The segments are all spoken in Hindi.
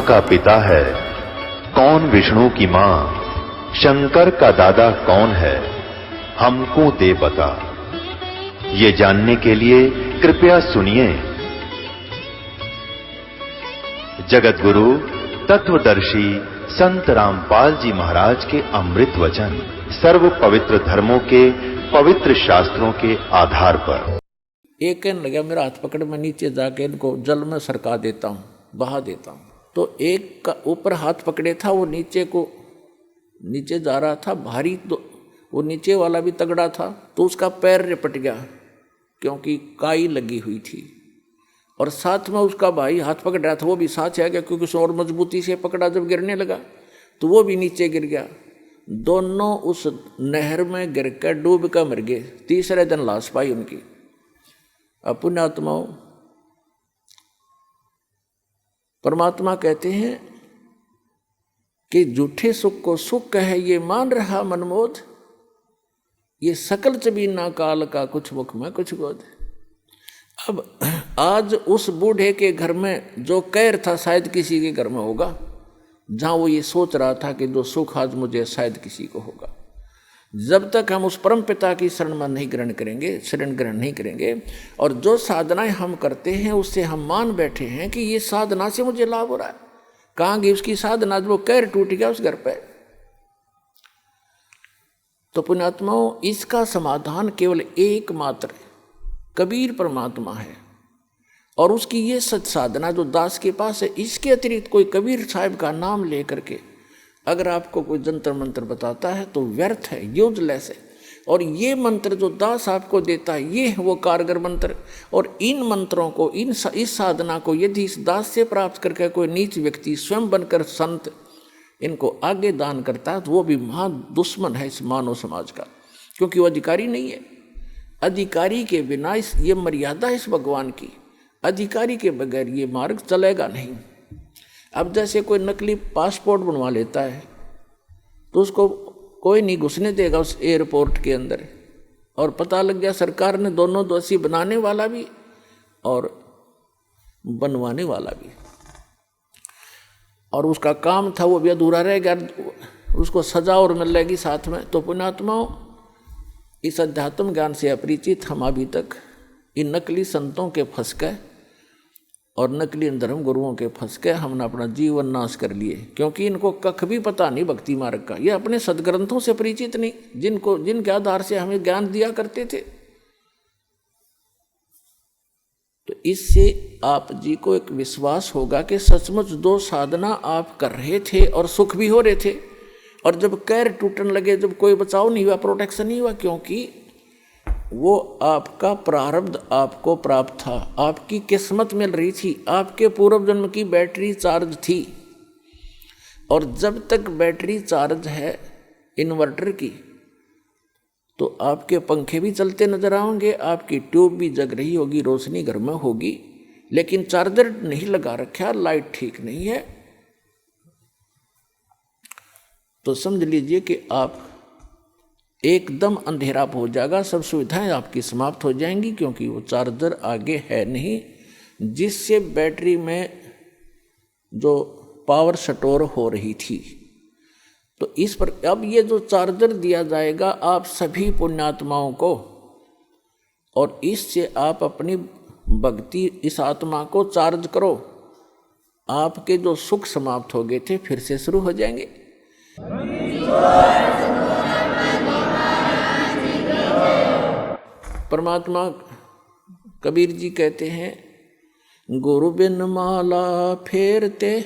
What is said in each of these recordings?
का पिता है, कौन विष्णु की मां, शंकर का दादा कौन है, हमको दे बता। ये जानने के लिए कृपया सुनिए। जगत गुरु तत्वदर्शी संत रामपाल जी महाराज के अमृत वचन सर्व पवित्र धर्मों के पवित्र शास्त्रों के आधार पर। एक कहने लगा मेरा हाथ पकड़ मैं नीचे जाके इनको जल में सरका देता हूँ, बहा देता हूँ। तो एक का ऊपर हाथ पकड़े था, वो नीचे जा रहा था भारी, तो वो नीचे वाला भी तगड़ा था, तो उसका पैर रिपट गया क्योंकि काई लगी हुई थी। और साथ में उसका भाई हाथ पकड़ रहा था, वो भी साथ आ गया क्योंकि उसने और मजबूती से पकड़ा। जब गिरने लगा तो वो भी नीचे गिर गया। दोनों उस नहर में गिर कर डूब कर मर गए। तीसरे दिन लाश पाई उनकी। पुण्यात्माओं, परमात्मा कहते हैं कि झूठे सुख को सुख है ये मान रहा मनमोद, ये सकल चबीना काल का कुछ मुख में कुछ गोद। अब आज उस बूढ़े के घर में जो कैर था शायद किसी के घर में होगा, जहां वो ये सोच रहा था कि जो सुख आज मुझे शायद किसी को होगा। जब तक हम उस परम पिता की शरण ग्रहण नहीं करेंगे और जो साधनाएं हम करते हैं उससे हम मान बैठे हैं कि ये साधना से मुझे लाभ हो रहा है, कहाँ गई उसकी साधना? वो कैर टूट गया उस घर पे। तो पुण्यात्माओं, इसका समाधान केवल एकमात्र कबीर परमात्मा है और उसकी ये सच साधना जो दास के पास है। इसके अतिरिक्त कोई कबीर साहब का नाम लेकर के अगर आपको कोई जंतर मंत्र बताता है तो व्यर्थ है, यूजलेस है। और ये मंत्र जो दास आपको देता है ये है वो कारगर मंत्र। और इन मंत्रों को, इस साधना को यदि इस दास से प्राप्त करके कोई नीच व्यक्ति स्वयं बनकर संत इनको आगे दान करता है तो वो भी महा दुश्मन है इस मानव समाज का, क्योंकि वो अधिकारी नहीं है। अधिकारी के बिना ये मर्यादा इस भगवान की, अधिकारी के बगैर ये मार्ग चलेगा नहीं। अब जैसे कोई नकली पासपोर्ट बनवा लेता है तो उसको कोई नहीं घुसने देगा उस एयरपोर्ट के अंदर, और पता लग गया सरकार ने दोनों दोषी, बनाने वाला भी और बनवाने वाला भी, और उसका काम था वो भी अधूरा रह गया, उसको सजा और मिल जाएगी साथ में। तो पुण्यात्माओं, इस अध्यात्म ज्ञान से अपरिचित हम अभी तक इन नकली संतों के फंस गए और नकली धर्म गुरुओं के फंस के हमने अपना जीवन नाश कर लिए, क्योंकि इनको कख भी पता नहीं भक्ति मार्ग का। ये अपने सदग्रंथों से परिचित नहीं, जिनके आधार से हमें ज्ञान दिया करते थे। तो इससे आप जी को एक विश्वास होगा कि सचमुच दो साधना आप कर रहे थे और सुख भी हो रहे थे, और जब कैर टूटने लगे, जब कोई बचाव नहीं हुआ, प्रोटेक्शन नहीं हुआ, क्योंकि वो आपका प्रारब्ध आपको प्राप्त था, आपकी किस्मत मिल रही थी, आपके पूर्व जन्म की बैटरी चार्ज थी। और जब तक बैटरी चार्ज है इन्वर्टर की तो आपके पंखे भी चलते नजर आएंगे, आपकी ट्यूब भी जग रही होगी, रोशनी घर में होगी, लेकिन चार्जर नहीं लगा रखा, लाइट ठीक नहीं है, तो समझ लीजिए कि आप एकदम अंधेरा हो जाएगा, सब सुविधाएं आपकी समाप्त हो जाएंगी, क्योंकि वो चार्जर आगे है नहीं जिससे बैटरी में जो पावर स्टोर हो रही थी। तो इस पर अब ये जो चार्जर दिया जाएगा आप सभी पुण्यात्माओं को, और इससे आप अपनी भक्ति, इस आत्मा को चार्ज करो, आपके जो सुख समाप्त हो गए थे फिर से शुरू हो जाएंगे। परमात्मा कबीर जी कहते हैं, गुरु बिन माला फेरते,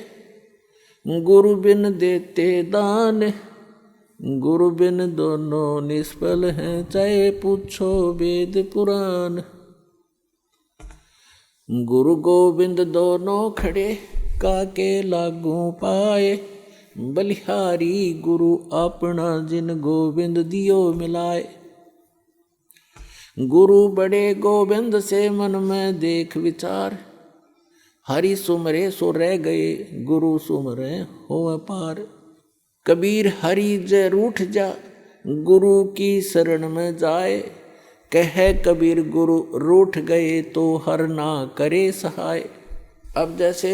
गुरु बिन देते दान, गुरु बिन दोनों निष्फल हैं, चाहे पूछो वेद पुराण। गुरु गोविंद दोनों खड़े, काके लागू पाए, बलिहारी गुरु अपना जिन गोविंद दियो मिलाए। गुरु बड़े गोविंद से मन में देख विचार, हरि सुमरे सो रह गए, गुरु सुमरे हो पार। कबीर हरि जय रूठ जा, गुरु की शरण में जाए, कहे कबीर गुरु रूठ गए तो हर ना करे सहाय। अब जैसे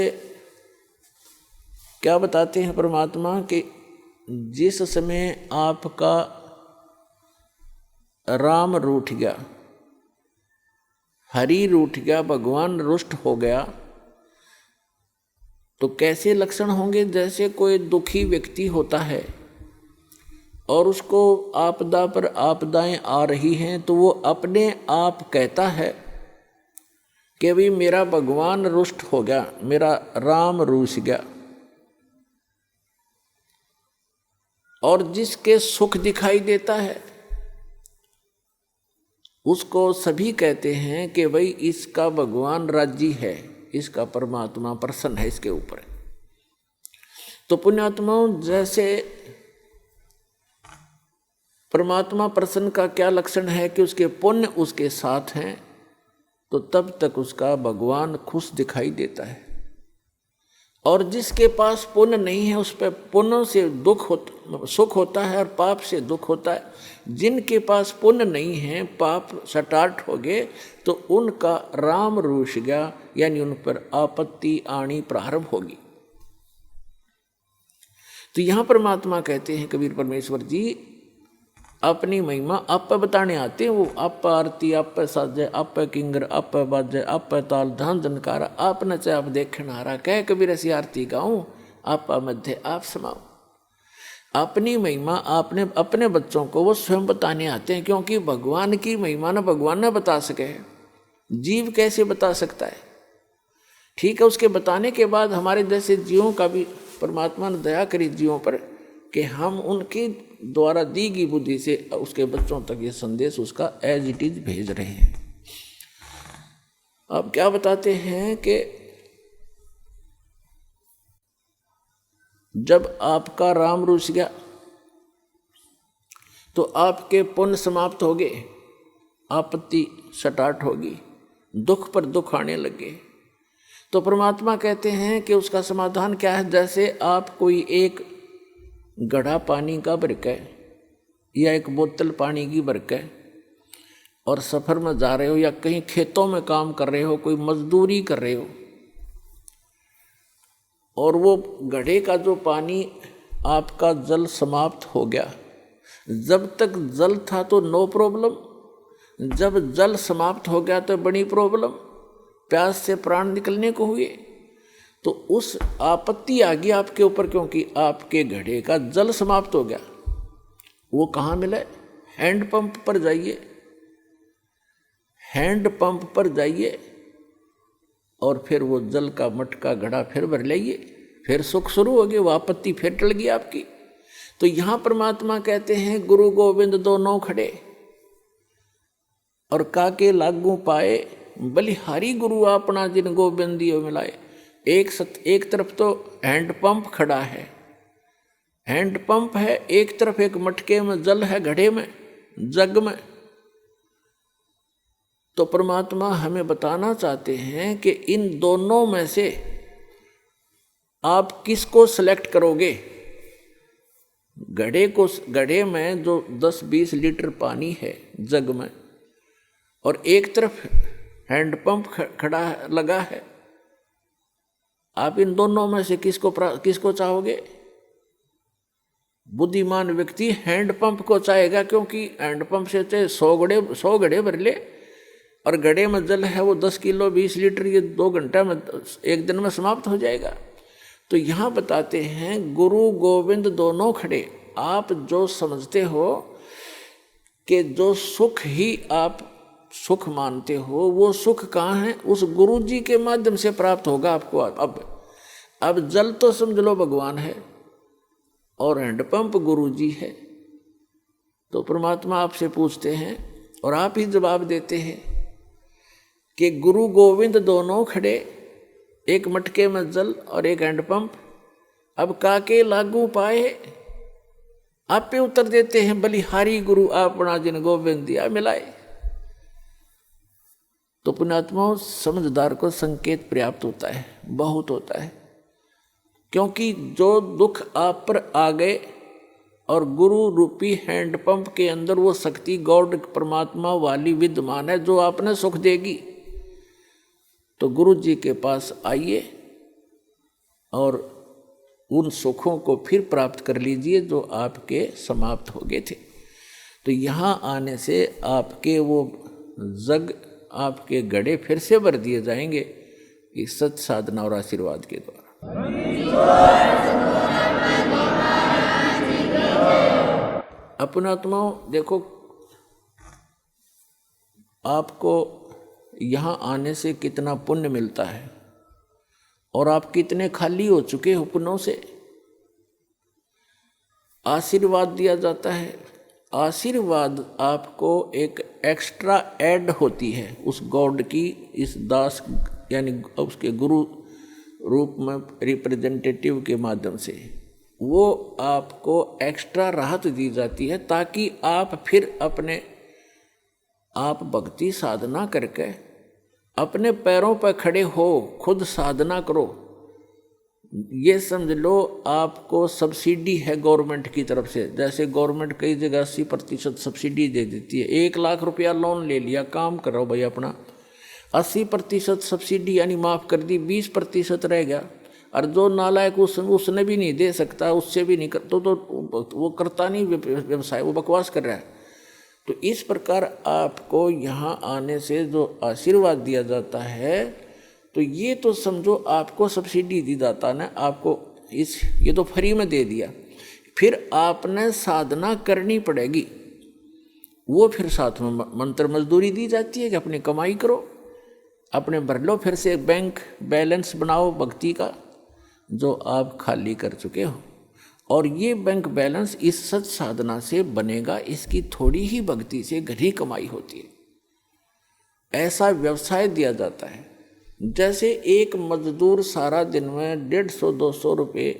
क्या बताते हैं परमात्मा कि जिस समय आपका राम रूठ गया, हरि रूठ गया, भगवान रुष्ट हो गया, तो कैसे लक्षण होंगे? जैसे कोई दुखी व्यक्ति होता है और उसको आपदा पर आपदाएं आ रही हैं, तो वो अपने आप कहता है कि भाई मेरा भगवान रुष्ट हो गया, मेरा राम रूठ गया। और जिसके सुख दिखाई देता है उसको सभी कहते हैं कि भाई इसका भगवान राजी है, इसका परमात्मा प्रसन्न है इसके ऊपर। तो पुण्यात्माओं, जैसे परमात्मा प्रसन्न का क्या लक्षण है कि उसके पुण्य उसके साथ हैं, तो तब तक उसका भगवान खुश दिखाई देता है। और जिसके पास पुण्य नहीं है उस पर पुण्य से सुख होता है और पाप से दुख होता है। जिनके पास पुण्य नहीं है, पाप स्टार्ट हो गए, तो उनका राम रूठ गया, यानी उन पर आपत्ति आनी प्रारंभ होगी। तो यहां परमात्मा कहते हैं, कबीर परमेश्वर जी अपनी महिमा आप बताने आते हैं। वो आप आरती, आप साजे, आप किंगर, आप बाजे, आप ताल धान धनकारा, आप नचे आप देखन हारा, कह कबीर ऐसी आरती गाऊं, आप मध्य आप समाओ। अपनी महिमा आपने अपने बच्चों को वो स्वयं बताने आते हैं, क्योंकि भगवान की महिमा ना भगवान ना बता सके, जीव कैसे बता सकता है? ठीक है, उसके बताने के बाद हमारे जैसे जीवों का भी परमात्मा ने दया करी जीवों पर कि हम उनके द्वारा दी गई बुद्धि से उसके बच्चों तक ये संदेश उसका एज इट इज भेज रहे हैं। अब क्या बताते हैं कि जब आपका राम रूठ गया तो आपके पुण्य समाप्त हो गए, आपत्ति स्टार्ट होगी, दुख पर दुख आने लगे। तो परमात्मा कहते हैं कि उसका समाधान क्या है? जैसे आप कोई एक घड़ा पानी का भर के या एक बोतल पानी की भर के और सफ़र में जा रहे हो या कहीं खेतों में काम कर रहे हो, कोई मजदूरी कर रहे हो, और वो घड़े का जो पानी आपका जल समाप्त हो गया। जब तक जल था तो नो प्रॉब्लम, जब जल समाप्त हो गया तो बड़ी प्रॉब्लम, प्यास से प्राण निकलने को हुए। तो उस आपत्ति आ गई आपके ऊपर, क्योंकि आपके घड़े का जल समाप्त हो गया। वो कहाँ मिले? हैंडपंप पर जाइए, हैंडपंप पर जाइए और फिर वो जल का मटका घड़ा फिर भर लाइए, फिर सुख शुरू हो गया, वो आपत्ति फिर टल गई आपकी। तो यहाँ परमात्मा कहते हैं गुरु गोविंद दोनों खड़े और काके लागू पाए, बलिहारी गुरु अपना जिन गोविंदियों मिलाए। एक तरफ तो हैंडपंप खड़ा है, हैंडपंप है, एक तरफ एक मटके में जल है, घड़े में, जग में। तो परमात्मा हमें बताना चाहते हैं कि इन दोनों में से आप किसको सेलेक्ट करोगे? घड़े में जो 10-20 लीटर पानी है जग में, और एक तरफ हैंडपंप खड़ा लगा है, आप इन दोनों में से किसको चाहोगे? बुद्धिमान व्यक्ति हैंडपंप को चाहेगा, क्योंकि हैंडपंप से चाहे 100 घड़े भर ले और घड़े में जल है वो 10 किलो 20 लीटर, ये 2 घंटा में, एक दिन में समाप्त हो जाएगा। तो यहाँ बताते हैं गुरु गोविंद दोनों खड़े। आप जो समझते हो कि जो सुख ही आप सुख मानते हो, वो सुख कहाँ है? उस गुरु जी के माध्यम से प्राप्त होगा आपको। अब जल तो समझ लो भगवान है और हैंडपंप गुरु जी है। तो परमात्मा आपसे पूछते हैं और आप ही जवाब देते हैं कि गुरु गोविंद दोनों खड़े, एक मटके में जल और एक हैंडपंप, अब काके लागू पाए। आप पे उत्तर देते हैं बलिहारी गुरु अपना जिन गोविंदिया मिलाए। तो पुण्यात्माओं, समझदार को संकेत पर्याप्त होता है, बहुत होता है, क्योंकि जो दुख आप पर आ गए और गुरु रूपी हैंडपंप के अंदर वो शक्ति गॉड परमात्मा वाली विद्यमान है जो आपने सुख देगी। तो गुरु जी के पास आइए और उन सुखों को फिर प्राप्त कर लीजिए जो आपके समाप्त हो गए थे। तो यहाँ आने से आपके वो जग, आपके गड्ढे फिर से भर दिए जाएंगे इस सत साधना और आशीर्वाद के द्वारा। अपनात्माओं, देखो आपको यहाँ आने से कितना पुण्य मिलता है और आप कितने खाली हो चुके हो पुण्यों से। आशीर्वाद दिया जाता है, आशीर्वाद आपको एक एक्स्ट्रा ऐड होती है उस गॉड की, इस दास यानी उसके गुरु रूप में रिप्रेजेंटेटिव के माध्यम से वो आपको एक्स्ट्रा राहत दी जाती है, ताकि आप फिर अपने आप भक्ति साधना करके अपने पैरों पर खड़े हो, खुद साधना करो। ये समझ लो आपको सब्सिडी है गवर्नमेंट की तरफ से। जैसे गवर्नमेंट कई जगह 80% सब्सिडी दे देती है। 1 लाख रुपया लोन ले लिया, काम करो भाई अपना, 80% सब्सिडी यानी माफ़ कर दी, 20% रह गया। और जो नालायक उसने भी नहीं दे सकता, उससे भी नहीं कर तो वो करता नहीं व्यवसाय, वो बकवास कर रहा है। तो इस प्रकार आपको यहाँ आने से जो आशीर्वाद दिया जाता है, तो ये तो समझो आपको सब्सिडी दी जाता ना, आपको ये तो फ्री में दे दिया। फिर आपने साधना करनी पड़ेगी, वो फिर साथ में मंत्र मजदूरी दी जाती है कि अपनी कमाई करो, अपने भर लो, फिर से बैंक बैलेंस बनाओ भक्ति का जो आप खाली कर चुके हो। और ये बैंक बैलेंस इस सच साधना से बनेगा, इसकी थोड़ी ही भक्ति से घनी कमाई होती है। ऐसा व्यवसाय दिया जाता है। जैसे एक मजदूर सारा दिन में 150-200 रुपये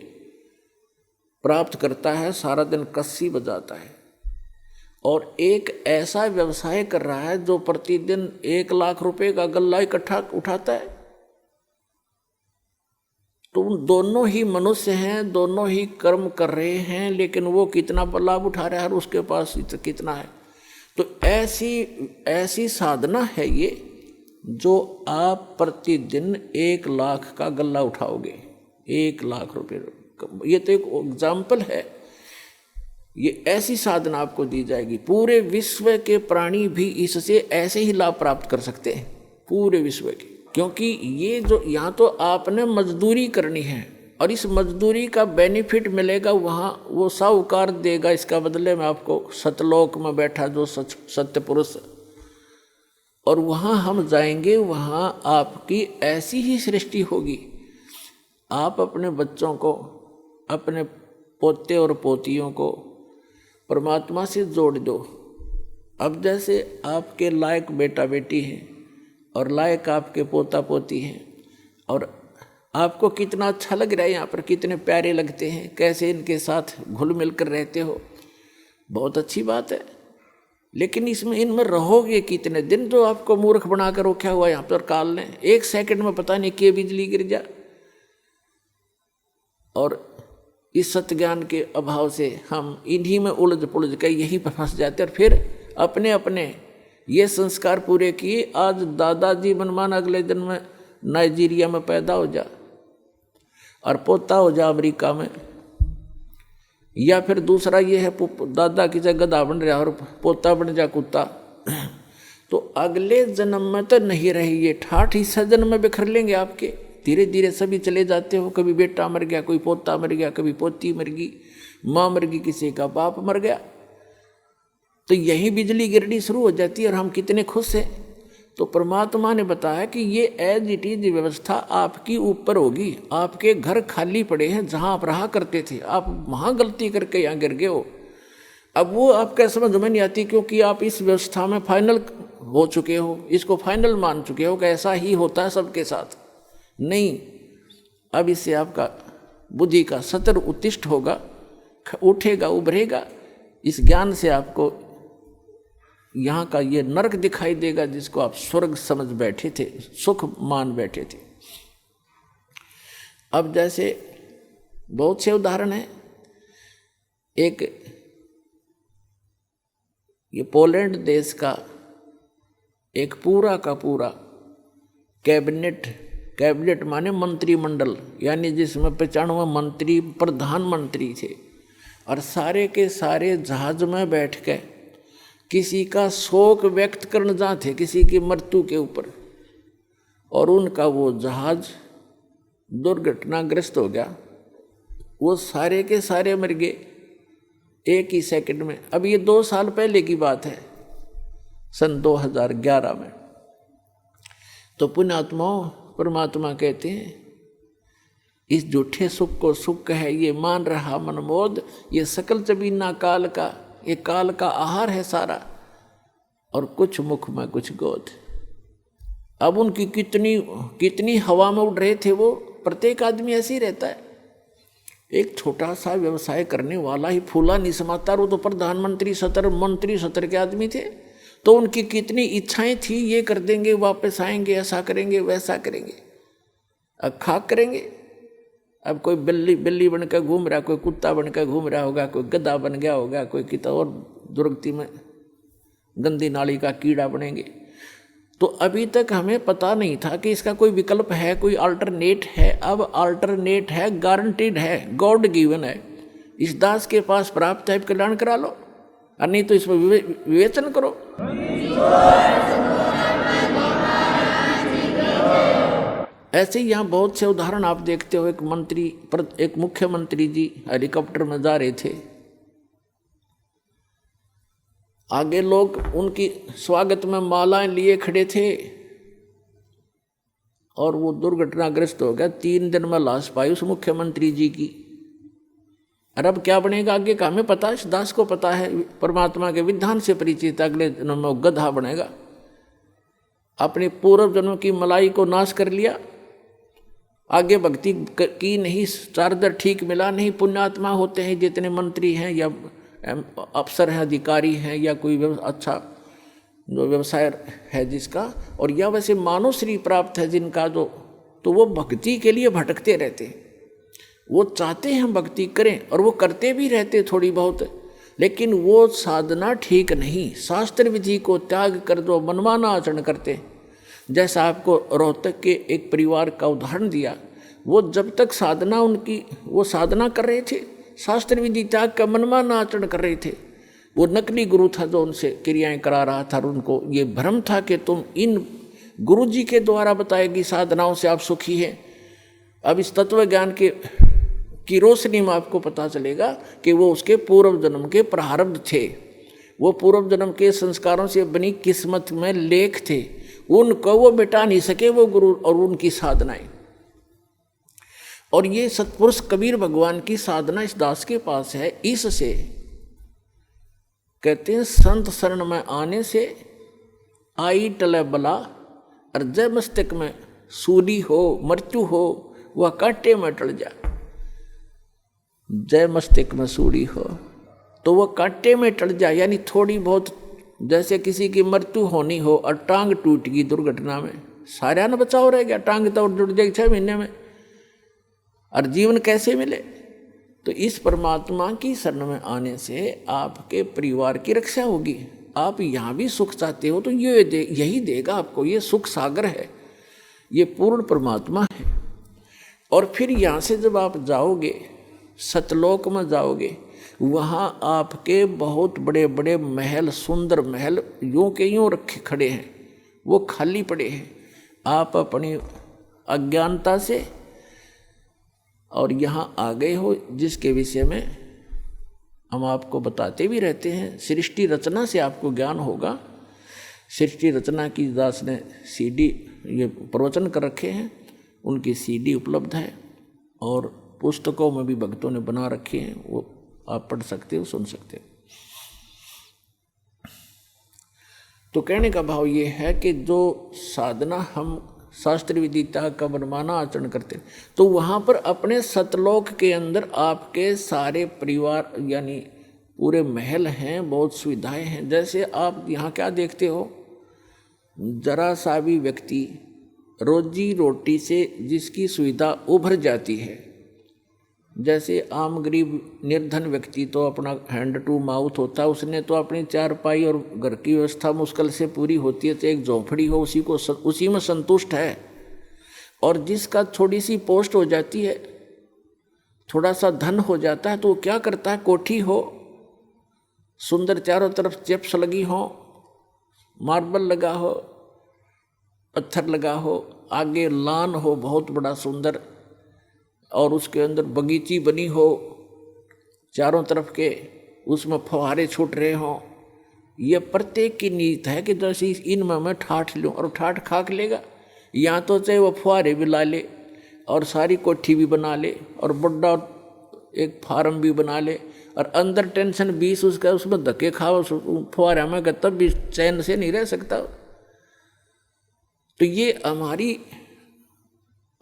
प्राप्त करता है, सारा दिन कस्सी बजाता है, और एक ऐसा व्यवसाय कर रहा है जो प्रतिदिन 1 लाख रुपए का गल्ला इकट्ठा उठाता है। तो दोनों ही मनुष्य हैं, दोनों ही कर्म कर रहे हैं, लेकिन वो कितना लाभ उठा रहा है और उसके पास कितना है। तो ऐसी साधना है ये, जो आप प्रतिदिन 1 लाख का गल्ला उठाओगे, 1 लाख रुपये। ये तो एक एग्जाम्पल है। ये ऐसी साधना आपको दी जाएगी। पूरे विश्व के प्राणी भी इससे ऐसे ही लाभ प्राप्त कर सकते हैं, पूरे विश्व के। क्योंकि ये जो यहाँ तो आपने मजदूरी करनी है, और इस मजदूरी का बेनिफिट मिलेगा वहाँ, वो साहूकार देगा इसका बदले में आपको, सतलोक में बैठा जो सत्य पुरुष। और वहाँ हम जाएंगे, वहाँ आपकी ऐसी ही सृष्टि होगी। आप अपने बच्चों को, अपने पोते और पोतियों को परमात्मा से जोड़ दो। अब जैसे आपके लायक बेटा बेटी हैं और लायक आपके पोता पोती हैं, और आपको कितना अच्छा लग रहा है यहाँ पर, कितने प्यारे लगते हैं, कैसे इनके साथ घुल मिल कर रहते हो, बहुत अच्छी बात है। लेकिन इनमें रहोगे कितने दिन? जो आपको मूर्ख बनाकर रखा हुआ यहाँ पर काल ने, 1 सेकंड में पता नहीं कि बिजली गिर जा। और इस सत्य ज्ञान के अभाव से हम इन्हीं में उलझ पुलझ कर यहीं पर फंस जाते, और फिर अपने अपने ये संस्कार पूरे किए। आज दादाजी मनमान अगले दिन में नाइजीरिया में पैदा हो जा, और पोता हो जा अमेरिका में, या फिर दूसरा ये है दादा की जगह गधा बन रहा और पोता बन जा कुत्ता। तो अगले जन्म में तो नहीं रही, ये 68 हिस्सा जन्म में बिखर लेंगे आपके। धीरे धीरे सभी चले जाते हो, कभी बेटा मर गया, कोई पोता मर गया, कभी पोती मर गई, माँ मर गई, किसी का बाप मर गया। तो यही बिजली गिरनी शुरू हो जाती है, और हम कितने खुश हैं। तो परमात्मा ने बताया कि ये एज इट इज व्यवस्था आपकी ऊपर होगी। आपके घर खाली पड़े हैं जहाँ आप रहा करते थे, आप वहाँ गलती करके यहाँ गिर गए हो। अब वो आपका समझ में नहीं आती, क्योंकि आप इस व्यवस्था में फाइनल हो चुके हो, इसको फाइनल मान चुके हो कि ऐसा ही होता है सबके साथ। नहीं, अब इससे आपका बुद्धि का सतर उत्तिष्ठ होगा, उठेगा, उभरेगा। इस ज्ञान से आपको यहाँ का ये नरक दिखाई देगा जिसको आप स्वर्ग समझ बैठे थे, सुख मान बैठे थे। अब जैसे बहुत से उदाहरण हैं। एक ये पोलैंड देश का एक पूरा का पूरा कैबिनेट माने मंत्रिमंडल, यानी जिसमें 95 मंत्री प्रधानमंत्री थे, और सारे के सारे जहाज में बैठ के किसी का शोक व्यक्त करने जाते, किसी की मृत्यु के ऊपर, और उनका वो जहाज दुर्घटनाग्रस्त हो गया, वो सारे के सारे मर गए एक ही सेकंड में। अब ये 2 साल पहले की बात है, सन 2011 में। तो पुण्यात्माओं, परमात्मा कहते हैं इस झूठे सुख को सुख है ये मान रहा मनमोद, ये सकल जबीना काल का, ये काल का आहार है सारा, और कुछ मुख में कुछ गोद। अब उनकी कितनी हवा में उड़ रहे थे वो। प्रत्येक आदमी ऐसे ही रहता है। एक छोटा सा व्यवसाय करने वाला ही फूला नहीं समाता, वो तो प्रधानमंत्री सतर मंत्री सतर के आदमी थे। तो उनकी कितनी इच्छाएं थी, ये कर देंगे, वापस आएंगे, ऐसा करेंगे, वैसा करेंगे, अब खाक करेंगे। अब कोई बिल्ली बनकर घूम रहा, कोई कुत्ता बनकर घूम रहा होगा, कोई गधा बन गया होगा, कोई किसी और दुर्गति में गंदी नाली का कीड़ा बनेंगे। तो अभी तक हमें पता नहीं था कि इसका कोई विकल्प है, कोई अल्टरनेट है। अब अल्टरनेट है, गारंटीड है, गॉड गिवन है। इस दास के पास प्राप्त है, कल्याण करा लो, और नहीं तो इसमें विवेचन करो। ऐसे ही यहाँ बहुत से उदाहरण आप देखते हो। एक मुख्यमंत्री जी हेलीकॉप्टर में जा रहे थे, आगे लोग उनकी स्वागत में मालाएं लिए खड़े थे, और वो दुर्घटनाग्रस्त हो गया। 3 दिन में लाश पाई उस मुख्यमंत्री जी की। और अब क्या बनेगा आगे का हमें पता है, इस दास को पता है, परमात्मा के विधान से परिचित। अगले जन्म में वो गधा बनेगा। अपने पूर्व जन्म की मलाई को नाश कर लिया, आगे भक्ति की नहीं, चार्जर ठीक मिला नहीं। पुण्यात्मा होते हैं जितने मंत्री हैं या अफसर हैं, अधिकारी हैं, या कोई अच्छा जो व्यवसाय है जिसका, और या वैसे मानव श्री प्राप्त है जिनका, जो तो वो भक्ति के लिए भटकते रहते हैं। वो चाहते हैं भक्ति करें, और वो करते भी रहते थोड़ी बहुत, लेकिन वो साधना ठीक नहीं। शास्त्र विधि को त्याग कर दो, मनमाना आचरण करते। जैसा आपको रोहतक के एक परिवार का उदाहरण दिया, वो जब तक साधना उनकी, वो साधना कर रहे थे, शास्त्र विधि त्याग का मनमाना आचरण कर रहे थे। वो नकली गुरु था जो उनसे क्रियाएं करा रहा था, और उनको ये भ्रम था कि तुम इन गुरु जी के द्वारा बताएगी साधनाओं से आप सुखी हैं। अब इस तत्व ज्ञान की रोशनी में आपको पता चलेगा कि वो उसके पूर्व जन्म के प्रारब्ध थे, वो पूर्व जन्म के संस्कारों से बनी किस्मत में लेख थे। उनको वो मिटा नहीं सके, वो गुरु और उनकी साधनाएं। और ये सतपुरुष कबीर भगवान की साधना इस दास के पास है। इससे कहते हैं संत शरण में आने से आई टले बला, और जय मस्तक में सूली हो, मृत्यु हो, वह कांटे में टल जा। जय मस्तक में सूली हो तो वह कांटे में टल जा, यानी थोड़ी बहुत, जैसे किसी की मृत्यु होनी हो और टांग टूट गई दुर्घटना में, सारा न बचाव रह गया, टांग तो जुड़ जाएगी 6 महीने में, और जीवन कैसे मिले। तो इस परमात्मा की शरण में आने से आपके परिवार की रक्षा होगी। आप यहाँ भी सुख चाहते हो तो यही देगा आपको। ये सुख सागर है, ये पूर्ण परमात्मा है। और फिर यहाँ से जब आप जाओगे, सतलोक में जाओगे, वहाँ आपके बहुत बड़े बड़े महल, सुंदर महल यूं के यूं रखे खड़े हैं, वो खाली पड़े हैं। आप अपनी अज्ञानता से और यहाँ आ गए हो, जिसके विषय में हम आपको बताते भी रहते हैं। सृष्टि रचना से आपको ज्ञान होगा। सृष्टि रचना की दास ने CD ये प्रवचन कर रखे हैं, उनकी CD उपलब्ध है, और पुस्तकों में भी भक्तों ने बना रखे हैं, वो आप पढ़ सकते हो, सुन सकते हो। तो कहने का भाव ये है कि जो साधना हम शास्त्र विदिता का मनमाना आचरण करते हैं, तो वहाँ पर अपने सतलोक के अंदर आपके सारे परिवार यानी पूरे महल हैं, बहुत सुविधाएं हैं। जैसे आप यहाँ क्या देखते हो, जरा सा भी व्यक्ति रोजी रोटी से जिसकी सुविधा उभर जाती है, जैसे आम गरीब निर्धन व्यक्ति तो अपना हैंड टू माउथ होता है, उसने तो अपनी चारपाई और घर की व्यवस्था मुश्किल से पूरी होती है, तो एक झोंपड़ी हो उसी में संतुष्ट है। और जिसका थोड़ी सी पोस्ट हो जाती है, थोड़ा सा धन हो जाता है, तो वो क्या करता है, कोठी हो, सुंदर चारों तरफ चिप्स लगी हो, मार्बल लगा हो, पत्थर लगा हो, आगे लान हो बहुत बड़ा सुंदर, और उसके अंदर बगीची बनी हो चारों तरफ के, उसमें फुहारे छूट रहे हों। ये प्रत्येक की नीयत है कि जैसे इनमें मैं ठाठ लूँ, और ठाठ खाक लेगा। यहाँ तो चाहे वो फुहारे भी ला ले और सारी कोठी भी बना ले और बड़ा एक फार्म भी बना ले, और अंदर टेंशन 20 उसका, उसमें धक्के खाओ फुहारे में, तब भी चैन से नहीं रह सकता। तो ये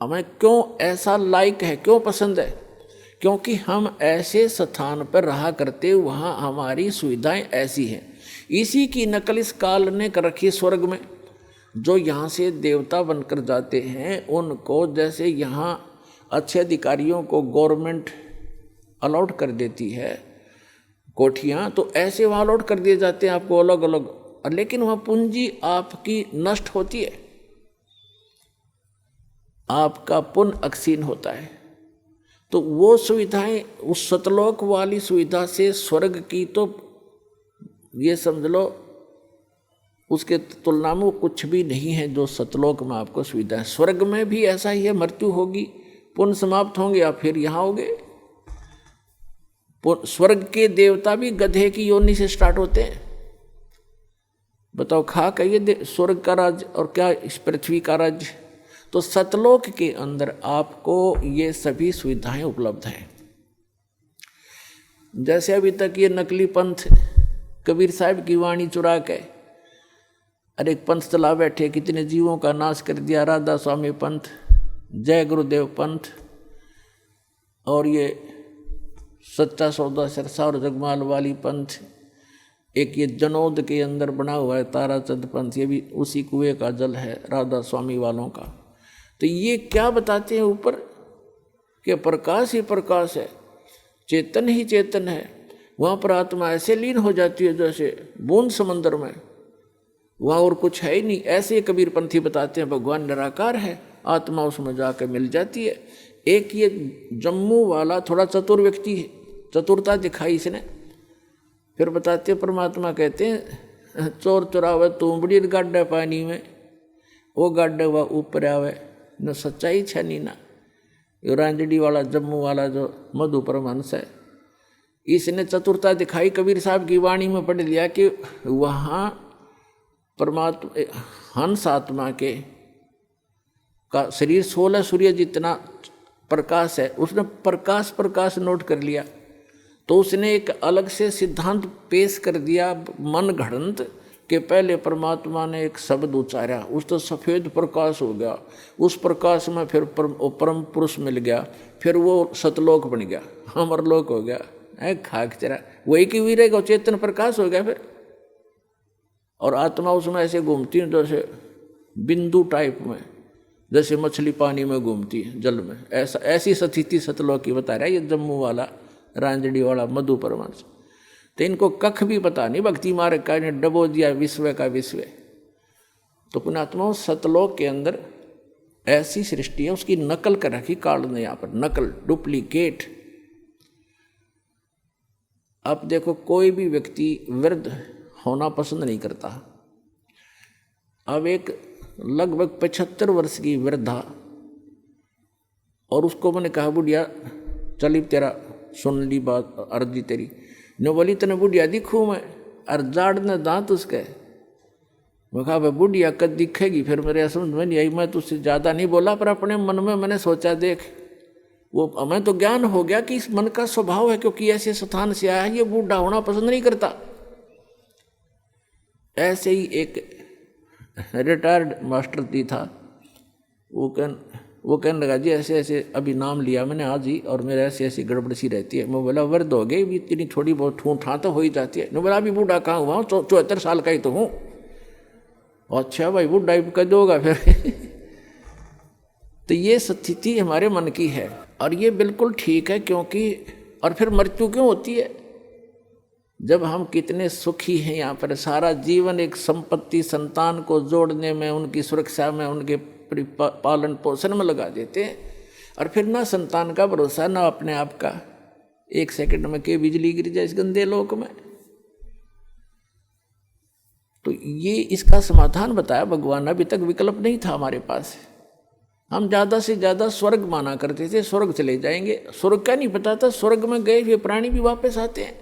हमें क्यों ऐसा लाइक है, क्यों पसंद है? क्योंकि हम ऐसे स्थान पर रहा करते, वहाँ हमारी सुविधाएं ऐसी हैं। इसी की नकल इस काल ने कर रखी स्वर्ग में। जो यहाँ से देवता बनकर जाते हैं, उनको जैसे यहाँ अच्छे अधिकारियों को गवर्नमेंट अलॉट कर देती है कोठियाँ, तो ऐसे वहाँ अलॉट कर दिए जाते हैं आपको अलग अलग, लेकिन वहाँ पूंजी आपकी नष्ट होती है, आपका पुण्य अक्षीण होता है। तो वो सुविधाएं, उस सतलोक वाली सुविधा से स्वर्ग की तो ये समझ लो उसके तुलना में कुछ भी नहीं है जो सतलोक में आपको सुविधा है। स्वर्ग में भी ऐसा ही है, मृत्यु होगी, पुण्य समाप्त होंगे, या फिर यहाँ होंगे। स्वर्ग के देवता भी गधे की योनि से स्टार्ट होते हैं। बताओ, खा का ये स्वर्ग का राज्य और क्या इस पृथ्वी का राज्य। तो सतलोक के अंदर आपको ये सभी सुविधाएं उपलब्ध हैं। जैसे अभी तक ये नकली पंथ कबीर साहब की वाणी चुरा के अरे एक पंथ चला बैठे, कितने जीवों का नाश कर दिया, राधा स्वामी पंथ, जय गुरुदेव पंथ, और ये सच्चा सौदा सिरसा और जगमाल वाली पंथ, एक ये जनौद के अंदर बना हुआ है ताराचंद पंथ, ये भी उसी कुएं का जल है राधा स्वामी वालों का। तो ये क्या बताते हैं ऊपर कि प्रकाश ही प्रकाश है, चेतन ही चेतन है। वहाँ पर आत्मा ऐसे लीन हो जाती है जैसे बूंद समंदर में, वहाँ और कुछ है ही नहीं। ऐसे कबीरपंथी बताते हैं भगवान निराकार है, आत्मा उसमें जाकर मिल जाती है। एक ये जम्मू वाला थोड़ा चतुर व्यक्ति है, चतुरता दिखाई इसने, फिर बताते हैं परमात्मा कहते हैं चोर चुरावे तूंबड़ी गाड्डे पानी में, वो गाड्डे हुआ ऊपर आवे, न सच्चाई छनी ना। ये रांजड़ी वाला जम्मू वाला जो मधु परमहंस है, इसने चतुरता दिखाई, कबीर साहब की वाणी में पढ़ लिया कि वहाँ परमात्मा हंस आत्मा के का शरीर 16 सूर्य जितना प्रकाश है, उसने प्रकाश नोट कर लिया। तो उसने एक अलग से सिद्धांत पेश कर दिया मन घड़ंत कि पहले परमात्मा ने एक शब्द उच्चारा, उस तो सफ़ेद प्रकाश हो गया, उस प्रकाश में फिर परम पुरुष मिल गया, फिर वो सतलोक बन गया, अमरलोक हो गया, है खाक चरा, वही की हुई रहेगा, चेतन प्रकाश हो गया फिर। और आत्मा उसमें ऐसे घूमती है जैसे बिंदु टाइप में, जैसे मछली पानी में घूमती है जल में, ऐसी स्थिति सतलोक की बता रहा है ये जम्मू वाला रांजड़ी वाला मधु परमहंस। तो इनको कख भी पता नहीं, भक्ति मार्ग का इन्हें डबो दिया विश्व का विश्व। तो पुण्यात्माओं सतलोक के अंदर ऐसी सृष्टि है, उसकी नकल कर रखी काल ने यहाँ पर, नकल डुप्लीकेट। अब देखो कोई भी व्यक्ति वृद्ध होना पसंद नहीं करता। अब एक लगभग 75 वर्ष की वृद्धा, और उसको मैंने कहा बुढ़िया चली तेरा सुन ली बात अर्जी तेरी, न बोली तने बुढ़िया दिखूँ मैं, और जाड़ ने दांत उसके। मैं कहा भाई बुढ़िया कद दिखेगी, फिर मेरे समझ में नहीं आई, मैं तुझसे ज़्यादा नहीं बोला, पर अपने मन में मैंने सोचा देख, वो हमें तो ज्ञान हो गया कि इस मन का स्वभाव है, क्योंकि ऐसे स्थान से आया है, ये बूढ़ा होना पसंद नहीं करता। ऐसे ही एक रिटायर्ड मास्टर जी था, वो कहने लगा जी ऐसे ऐसे अभी नाम लिया मैंने आज ही, और मेरे ऐसी ऐसी गड़बड़ सी रहती है। मैं बोला वृद्ध हो गई, इतनी थोड़ी बहुत ठूँ ठाँ तो हो ही जाती है। मैं बोला अभी बूढ़ा कहाँ हुआ हूँ, 74 साल का ही तो हूँ। अच्छा भाई बूढ़ा ही कद होगा फिर। तो ये स्थिति हमारे मन की है, और ये बिल्कुल ठीक है, क्योंकि और फिर मृत्यु क्यों होती है? जब हम कितने सुखी हैं यहाँ पर, सारा जीवन एक संपत्ति संतान को जोड़ने में, उनकी सुरक्षा में, उनके पालन पोषण में लगा देते हैं, और फिर ना संतान का भरोसा ना अपने आप का। 1 सेकंड में के बिजली गिर जाए इस गंदे लोक में। तो ये इसका समाधान बताया भगवान। अभी तक विकल्प नहीं था हमारे पास। हम ज़्यादा से ज़्यादा स्वर्ग माना करते थे, स्वर्ग चले जाएंगे। स्वर्ग का नहीं पता था, स्वर्ग में गए हुए प्राणी भी वापस आते हैं।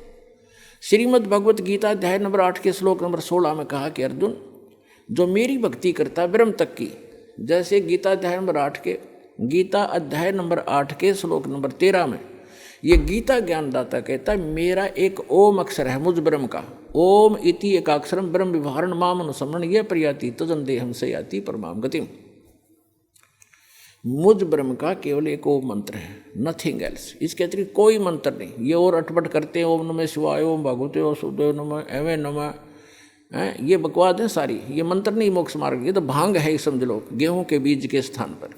श्रीमद् भगवत गीता अध्याय नंबर 8 के श्लोक नंबर 16 में कहा कि अर्जुन, जो मेरी भक्ति करता है ब्रह्म तक की, जैसे गीता अध्याय नंबर 8 के श्लोक नंबर 13 में ये गीता ज्ञानदाता कहता है, मेरा एक ओम अक्षर है मुझ ब्रह्म का, ओम इति एकाक्षरम ब्रह्म विवहारण माम अनुसमरण ये प्रयाति तजन देहम से याति परमाम गतिम। मुझ ब्रह्म का केवल एक ओम मंत्र है, नथिंग एल्स। इसके अतिरिक्त कोई मंत्र नहीं। ये और अटपट करते हैं, ओम नमः शिवाय, ओम भगवते वासुदेव नमः, एवं नमः, ये बकवाद है सारी। ये मंत्र नहीं मोक्ष मार्ग, ये तो भांग है, समझ लो, गेहूं के बीज के स्थान पर।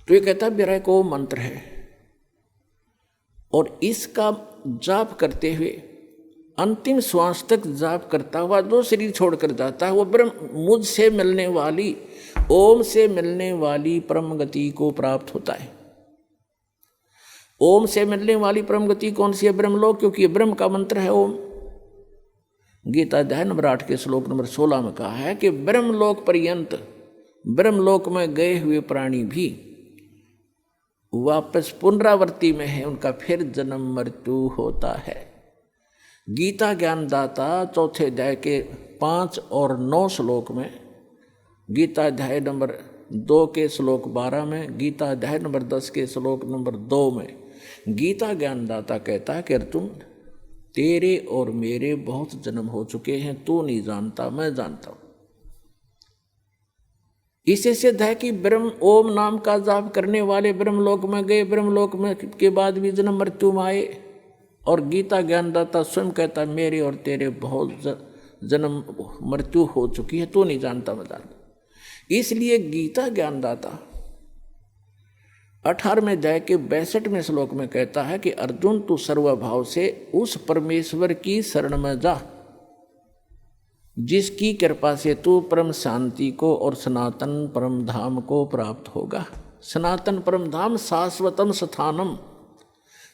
तो ये कहता है मेरा एक ओम मंत्र है, और इसका जाप करते हुए अंतिम श्वास तक जाप करता हुआ जो शरीर छोड़कर जाता है वो ब्रह्म मुझसे मिलने वाली, ओम से मिलने वाली परम गति को प्राप्त होता है। ओम से मिलने वाली परम गति कौन सी है? ब्रह्मलोक, क्योंकि ये ब्रह्म का मंत्र है ओम। गीता अध्याय नंबर 8 के श्लोक नंबर 16 में कहा है कि ब्रह्मलोक पर्यंत, ब्रह्मलोक में गए हुए प्राणी भी वापस पुनरावृत्ति में है, उनका फिर जन्म मृत्यु होता है। गीता ज्ञानदाता चौथे अध्याय के 5 और 9 श्लोक में, गीता अध्याय नंबर 2 के श्लोक 12 में, गीता अध्याय नंबर 10 के श्लोक नंबर 2 में गीता ज्ञानदाता कहता है कि अर्जुन, तेरे और मेरे बहुत जन्म हो चुके हैं, तू नहीं जानता, मैं जानता हूं। इससे सिद्ध है कि ब्रह्म ओम नाम का जाप करने वाले ब्रह्मलोक में गए, ब्रह्मलोक में के बाद भी जन्म मृत्यु में आए। और गीता ज्ञानदाता स्वयं कहता है मेरे और तेरे बहुत जन्म मृत्यु हो चुकी है, तू नहीं जानता, मैं जानता। इसलिए गीता ज्ञानदाता 18वें अध्याय के 62वें श्लोक में कहता है कि अर्जुन, तू सर्वभाव से उस परमेश्वर की शरण में जा जिसकी कृपा से तू परम शांति को और सनातन परम धाम को प्राप्त होगा। सनातन परम धाम शाश्वतम स्थानम,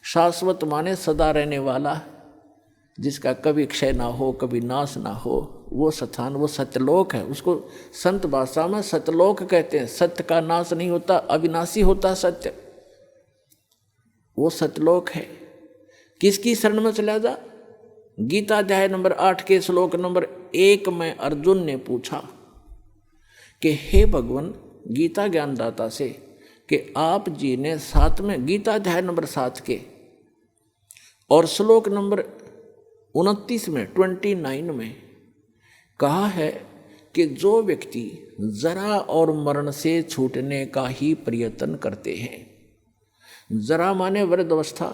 शाश्वत माने सदा रहने वाला, जिसका कभी क्षय ना हो, कभी नाश ना हो, वो स्थान, वो सत्यलोक है। उसको संत भाषा में सत्यलोक कहते हैं। सत्य का नाश नहीं होता, अविनाशी होता सत्य, वो सत्यलोक है। किसकी शरण में चला जा? गीता अध्याय नंबर 8 के श्लोक नंबर 1 में अर्जुन ने पूछा कि हे भगवान, गीता ज्ञानदाता से कि आप जी ने 7वें गीता अध्याय नंबर 7 के और श्लोक नंबर 29 में 29 में कहा है कि जो व्यक्ति जरा और मरण से छूटने का ही प्रयत्न करते हैं, जरा माने वृद्धावस्था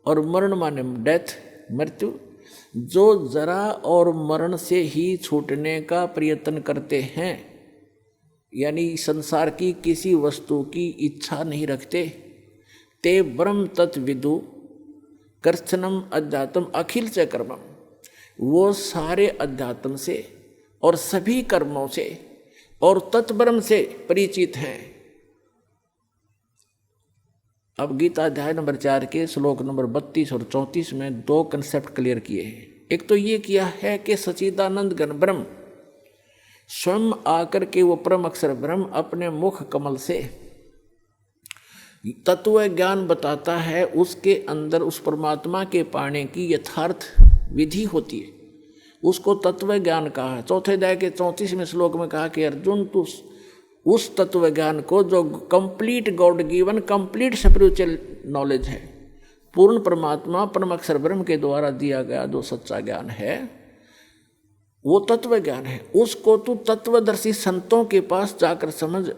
और मरण माने डेथ, मृत्यु, जो जरा और मरण से ही छूटने का प्रयत्न करते हैं, यानी संसार की किसी वस्तु की इच्छा नहीं रखते, ते ब्रह्म तत्विदु कर्षणम अध्यात्म अखिल च कर्मम, वो सारे अध्यात्म से और सभी कर्मों से और तत्ब्रह्म से परिचित हैं। अब गीता अध्याय नंबर 4 के श्लोक नंबर 32 और 34 में 2 कंसेप्ट क्लियर किए हैं। एक तो ये किया है कि सच्चिदानंद घन ब्रह्म स्वयं आकर के वो परम अक्षर ब्रह्म अपने मुख कमल से तत्व ज्ञान बताता है, उसके अंदर उस परमात्मा के पाने की यथार्थ विधि होती है, उसको तत्व ज्ञान कहा है। चौथे अध्याय के 34वें श्लोक में कहा कि अर्जुन, तू उस तत्व ज्ञान को जो complete God given complete spiritual knowledge है, पूर्ण परमात्मा परम अक्षर ब्रह्म के द्वारा दिया गया जो सच्चा ज्ञान है, वो तत्व ज्ञान है, उसको तू तत्वदर्शी संतों के पास जाकर समझ,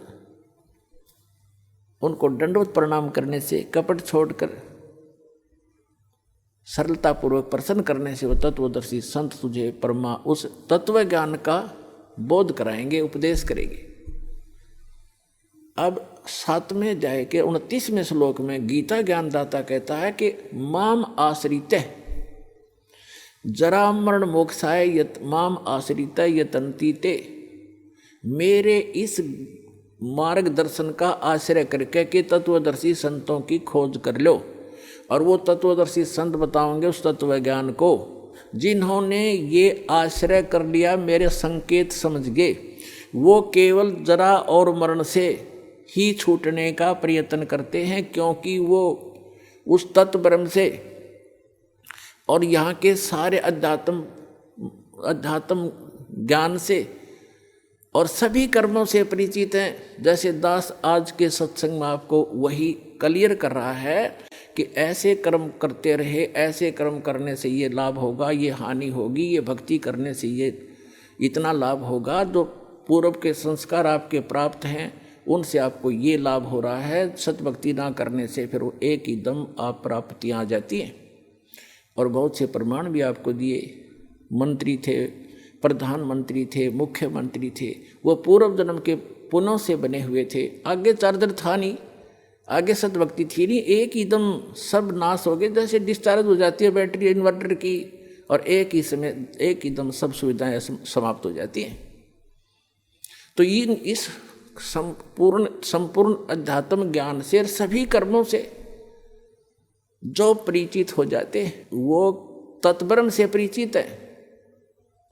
उनको दंडवत प्रणाम करने से, कपट छोड़कर सरलता पूर्वक प्रसन्न करने से वो तत्वदर्शी संत तुझे उस तत्व ज्ञान का बोध कराएंगे, उपदेश करेंगे। अब 7वें अध्याय के 29वें श्लोक में गीता ज्ञानदाता कहता है कि माम आश्रित जरा मरण मोक्षाय यत माम आश्रित यतन्ति ते, मेरे इस मार्गदर्शन का आश्रय करके कि तत्वदर्शी संतों की खोज कर लो, और वो तत्वदर्शी संत बताओगे उस तत्व ज्ञान को जिन्होंने ये आश्रय कर लिया, मेरे संकेत समझ गए, वो केवल जरा और मरण से ही छूटने का प्रयत्न करते हैं, क्योंकि वो उस तत्व ब्रह्म से और यहाँ के सारे अध्यात्म ज्ञान से और सभी कर्मों से परिचित हैं। जैसे दास आज के सत्संग में आपको वही क्लियर कर रहा है कि ऐसे कर्म करते रहे, ऐसे कर्म करने से ये लाभ होगा, ये हानि होगी, ये भक्ति करने से ये इतना लाभ होगा, जो पूर्व के संस्कार आपके प्राप्त हैं उनसे आपको ये लाभ हो रहा है, सतभक्ति ना करने से फिर वो एक ही दम आप प्राप्तियाँ आ जाती हैं। और बहुत से प्रमाण भी आपको दिए। मंत्री थे, प्रधानमंत्री थे, मुख्यमंत्री थे, वो पूर्व जन्म के पुण्यों से बने हुए थे। आगे चार्जर था नहीं, आगे सतभक्ति थी नहीं, एक ही दम सब नाश हो गए। जैसे डिस्चार्ज हो जाती है बैटरी इन्वर्टर की, और एक ही समय एक ही दम सब सुविधाएं समाप्त हो जाती हैं। तो इस संपूर्ण अध्यात्म ज्ञान से सभी कर्मों से जो परिचित हो जाते हैं वो तत्ब्रह्म से परिचित है,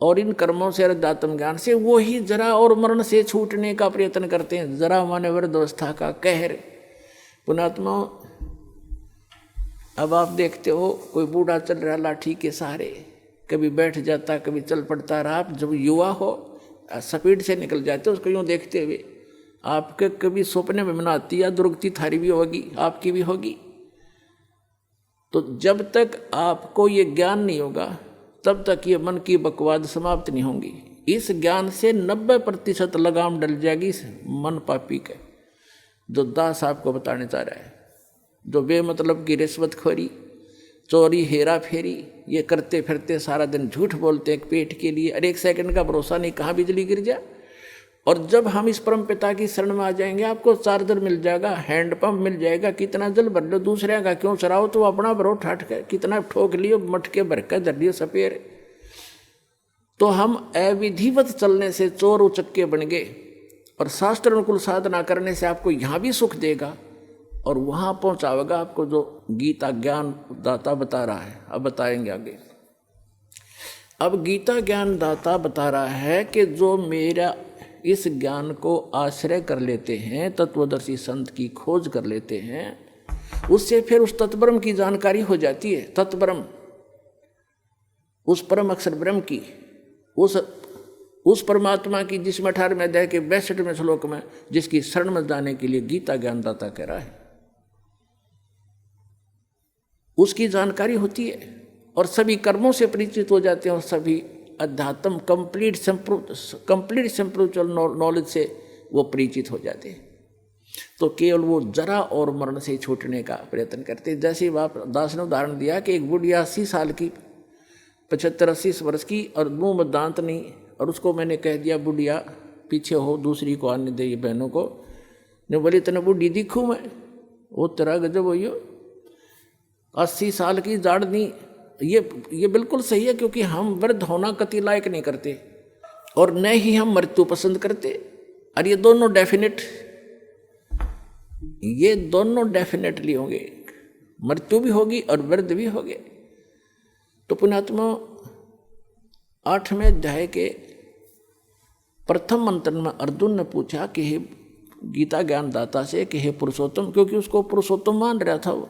और इन कर्मों से अध्यात्म ज्ञान से वो ही जरा और मरण से छूटने का प्रयत्न करते हैं। जरा माने वृद्धावस्था का कहर। पुणात्मा, अब आप देखते हो कोई बूढ़ा चल रहा लाठी के सहारे, कभी बैठ जाता, कभी चल पड़ता रहा। आप जब युवा हो स्पीड से निकल जाते हो उसको यूँ देखते हुए, आपके कभी सपने में न आती या दुर्गति थारी भी होगी, आपकी भी होगी। तो जब तक आपको ये ज्ञान नहीं होगा तब तक ये मन की बकवाद समाप्त नहीं होंगी। इस ज्ञान से 90% लगाम डल जाएगी इस मन पापी के, जो दास आपको बताने चाह रहा है। जो बेमतलब की रिश्वतखोरी, चोरी, हेरा फेरी ये करते फिरते सारा दिन झूठ बोलते एक पेट के लिए, और एक सेकंड का भरोसा नहीं कहाँ बिजली गिर जाए। और जब हम इस परम पिता की शरण में आ जाएंगे, आपको चार्जर मिल जाएगा, हैंडपंप मिल जाएगा, कितना जल भर लो, दूसरे का क्यों चराओ, तो अपना भरो ठाठ के, कितना ठोक लियो, मटके भर के धर लियो सपेरे। तो हम अविधिवत चलने से चोर उचक्के बन गए, और शास्त्र अनुकूल साधना करने से आपको यहाँ भी सुख देगा और वहाँ पहुँचावेगा आपको, जो गीता ज्ञान दाता बता रहा है। अब बताएंगे आगे। अब गीता ज्ञान दाता बता रहा है कि जो मेरा इस ज्ञान को आश्रय कर लेते हैं, तत्वदर्शी संत की खोज कर लेते हैं, उससे फिर उस तत्ब्रह्म की जानकारी हो जाती है। तत्ब्रह्म, उस परम अक्षर ब्रह्म की, उस परमात्मा की, जिसमें 18वें अध्याय के 62वें श्लोक में जिसकी शरण में जाने के लिए गीता ज्ञानदाता कह रहा है, उसकी जानकारी होती है और सभी कर्मों से परिचित हो जाते हैं, और सभी अध्यात्म कंप्लीट स्पिरिचुअल नॉलेज से वो परिचित हो जाते हैं। तो केवल वो जरा और मरण से छूटने का प्रयत्न करते हैं। जैसे बाप दास ने उदाहरण दिया कि एक बुढ़िया 80 साल की, 75-80 वर्ष की, और मुंह में दांत नहीं, और उसको मैंने कह दिया बुढ़िया पीछे हो, दूसरी को आने दे, बहनों को। ने बोली इतना बुढ़ी दिखूँ मैं, वो तेरा गजब हो, 80 साल की जाड़ नहीं। ये बिल्कुल सही है, क्योंकि हम वृद्ध होना कति लायक नहीं करते और न ही हम मृत्यु पसंद करते। और ये दोनों डेफिनेटली होंगे, मृत्यु भी होगी और वृद्ध भी होंगे। तो पुण्यात्मा, 8वें अध्याय के प्रथम मंत्र में अर्जुन ने पूछा कि हे गीता ज्ञान दाता से कि हे पुरुषोत्तम, क्योंकि उसको पुरुषोत्तम मान रहा था, वो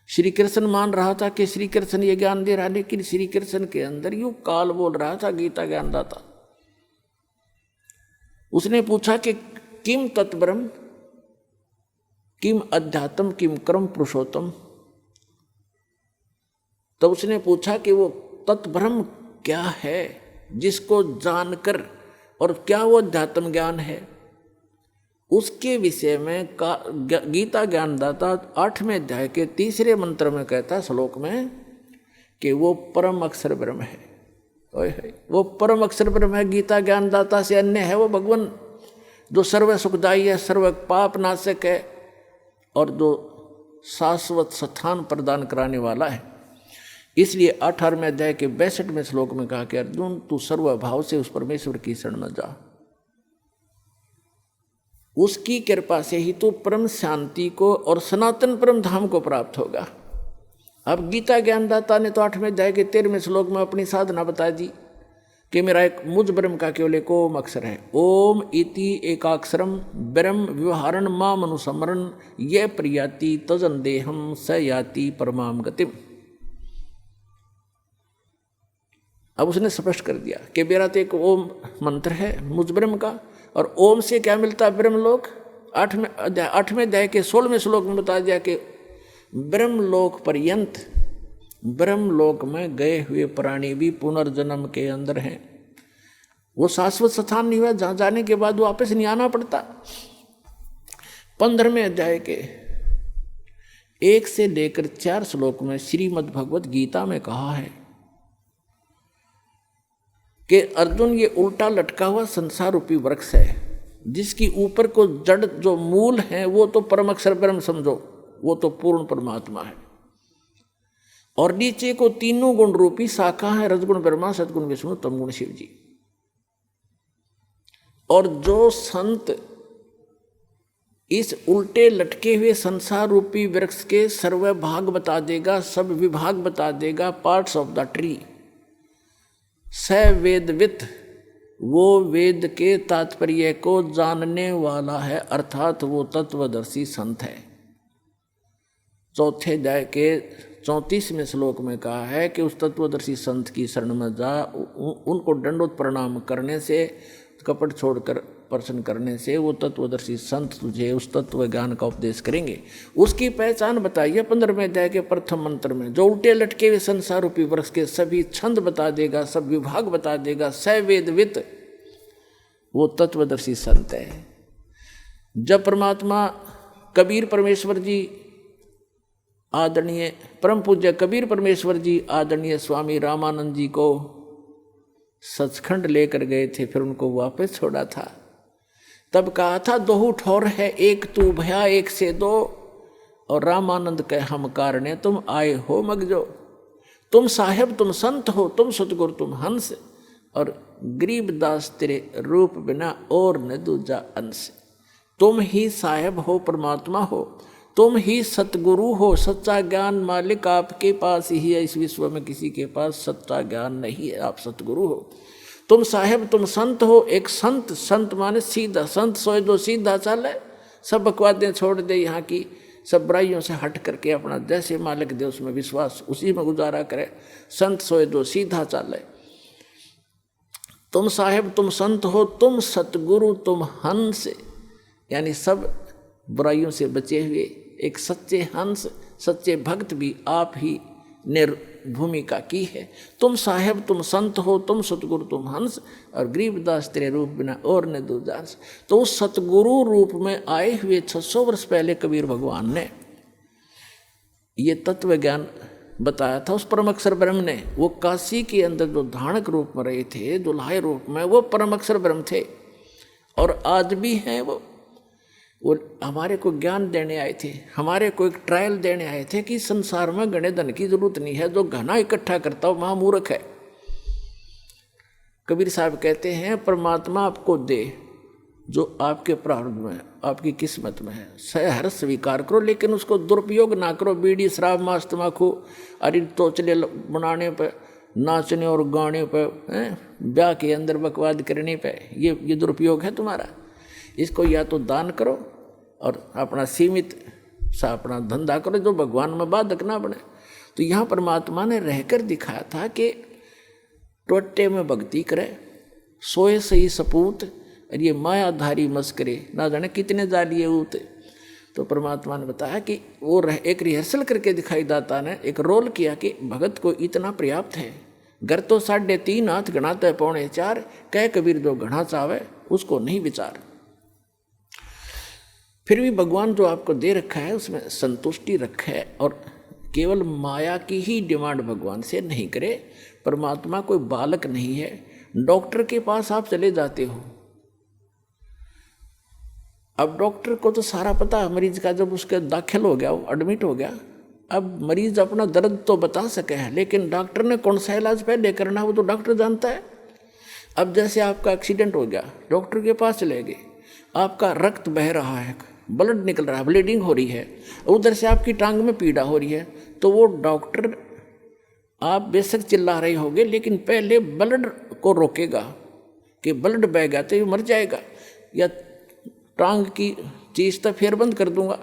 श्री कृष्ण मान रहा था कि श्री कृष्ण ये ज्ञान दे रहा, लेकिन श्री कृष्ण के अंदर यूं काल बोल रहा था गीता ज्ञानदाता। उसने पूछा कि किम तत्ब्रह्म, किम अध्यात्म, किम कर्म पुरुषोत्तम। तो उसने पूछा कि वो तत्ब्रह्म क्या है, जिसको जानकर, और क्या वो अध्यात्म ज्ञान है, उसके विषय में गीता ज्ञानदाता 8वें अध्याय के 3 मंत्र में कहता, श्लोक में, कि वो परम अक्षर ब्रह्म है। वो परम अक्षर ब्रह्म है, गीता ज्ञानदाता से अन्य है वो भगवान, जो सर्व सुखदायी है, सर्व पाप नाशक है, और जो शाश्वत स्थान प्रदान कराने वाला है। इसलिए 18वें अध्याय के 62वें श्लोक में कहा कि अर्जुन तू सर्वभाव से उस परमेश्वर की शरण में जा। उसकी कृपा से ही तो परम शांति को और सनातन परम धाम को प्राप्त होगा। अब गीता ज्ञानदाता ने तो 8वें अध्याय के 13वें श्लोक में अपनी साधना बता दी कि मेरा एक मुझ ब्रह्म का केवल एक ओम अक्षर है। ओम इति एकाक्षरम ब्रह्म व्यवहारण माम अनुसमरण ये प्रियाति तजन देहम स याति परमाम गतिम। अब उसने स्पष्ट कर दिया कि मेरा तो एक ओम मंत्र है मुझ ब्रह्म का, और ओम से क्या मिलता है ब्रह्मलोक। 8वें अध्याय के 16वें श्लोक में बता दिया कि ब्रह्मलोक पर्यंत, ब्रह्मलोक में गए हुए प्राणी भी पुनर्जन्म के अंदर हैं। वो शाश्वत स्थान नहीं हुआ जहाँ जाने के बाद वापस नहीं आना पड़ता। 15वें अध्याय के 1 से लेकर 4 श्लोक में श्रीमद् भगवत गीता में कहा है कि अर्जुन ये उल्टा लटका हुआ संसार रूपी वृक्ष है, जिसकी ऊपर को जड़ जो मूल है वो तो परम अक्षर ब्रह्म समझो, वो तो पूर्ण परमात्मा है, और नीचे को तीनों गुण रूपी शाखा है, रजगुण ब्रह्मा, सदगुण विष्णु, तमगुण शिव जी। और जो संत इस उल्टे लटके हुए संसार रूपी वृक्ष के सर्व भाग बता देगा, सब विभाग बता देगा, पार्ट्स ऑफ द ट्री, स वेदवित, वो वेद के तात्पर्य को जानने वाला है, अर्थात वो तत्वदर्शी संत है। 4 अध्याय के 34वें श्लोक में कहा है कि उस तत्वदर्शी संत की शरण में जा, उनको दंडोत प्रणाम करने से, कपट छोड़कर प्रश्न करने से वो तत्वदर्शी संत तुझे उस तत्व ज्ञान का उपदेश करेंगे। उसकी पहचान बताइए 15वें अध्याय के प्रथम मंत्र में, जो उल्टे लटके हुए संसार रूपी वृक्ष के सभी छंद बता देगा, सब विभाग बता देगा, सवेदवित, वो तत्वदर्शी संत है। जब परमात्मा कबीर परमेश्वर जी आदरणीय परम पूज्य कबीर परमेश्वर जी आदरणीय स्वामी रामानंद जी को सचखंड लेकर गए थे, फिर उनको वापस छोड़ा था, तब कहा था दोहू ठौर है एक तू भया एक से दो, और रामानंद के हम कारणे तुम आए हो मगजो। तुम साहेब तुम संत हो, तुम सतगुरु तुम हंस, और गरीबदास तेरे रूप बिना और न दूजा अंश। तुम ही साहेब हो, परमात्मा हो, तुम ही सतगुरु हो, सच्चा ज्ञान मालिक आपके पास ही है, इस विश्व में किसी के पास सच्चा ज्ञान नहीं है, आप सतगुरु हो। तुम साहेब तुम संत हो, एक संत, संत माने सीधा, संत सोए दो सीधा चले, सब बकवादें छोड़ दे, यहाँ की सब बुराइयों से हट करके अपना जैसे मालिक दे उसमें विश्वास, उसी में गुजारा करे। संत सोए दो सीधा चले। तुम साहेब तुम संत हो, तुम सतगुरु तुम हंस, यानी सब बुराइयों से बचे हुए एक सच्चे हंस, सच्चे भक्त भी आप ही ने भूमिका की है। तुम साहेब तुम संत हो, तुम सतगुरु तुम हंस, और गरीबदास तेरे रूप बिना और ने दूजा अंश। तो उस सतगुरु रूप में आए हुए 600 वर्ष पहले कबीर भगवान ने ये तत्व ज्ञान बताया था। उस परम अक्षर ब्रह्म ने, वो काशी के अंदर जो धानक रूप में रहे थे, दुल्हाई रूप में, वो परम अक्षर ब्रह्म थे, और आज भी हैं वो हमारे को ज्ञान देने आए थे, हमारे को एक ट्रायल देने आए थे कि संसार में घने धन की जरूरत नहीं है, जो घना इकट्ठा करता हो महामूर्ख है। कबीर साहब कहते हैं परमात्मा आपको दे जो आपके प्रारब्ध में, आपकी किस्मत में है, सहर्ष स्वीकार करो, लेकिन उसको दुरुपयोग ना करो। बीड़ी शराब मांस तम्बाकू अरे तोचले बनाने पर, नाचने और गाने पर, ब्याह के अंदर बकवाद करने पर, ये दुरुपयोग है तुम्हारा। इसको या तो दान करो और अपना सीमित सा अपना धंधा करो, जो भगवान में बाधक ना बने। तो यहाँ परमात्मा ने रहकर दिखाया था कि टोटे में भक्ति करे, सोए सही सपूत, और ये मायाधारी मस्करे ना जाने कितने जालिए ऊत। तो परमात्मा ने बताया कि वो एक रिहर्सल करके दिखाई, दाता ने एक रोल किया कि भगत को इतना पर्याप्त है। घर तो 3.5 हाथ गणाता है 4.25, कह कबीर जो घना चावे उसको नहीं विचार। फिर भी भगवान जो आपको दे रखा है उसमें संतुष्टि रखे, और केवल माया की ही डिमांड भगवान से नहीं करे। परमात्मा कोई बालक नहीं है। डॉक्टर के पास आप चले जाते हो, अब डॉक्टर को तो सारा पता है मरीज का, जब उसके दाखिल हो गया, वो एडमिट हो गया, अब मरीज अपना दर्द तो बता सके है, लेकिन डॉक्टर ने कौन सा इलाज पहले करना वो तो डॉक्टर जानता है। अब जैसे आपका एक्सीडेंट हो गया, डॉक्टर के पास चले गए, आपका रक्त बह रहा है, ब्लड निकल रहा है, ब्लीडिंग हो रही है, उधर से आपकी टांग में पीड़ा हो रही है, तो वो डॉक्टर, आप बेशक चिल्ला रहे होगे लेकिन पहले ब्लड को रोकेगा कि ब्लड बह गया तो ये मर जाएगा, या टांग की चीज तो फिर बंद कर दूंगा,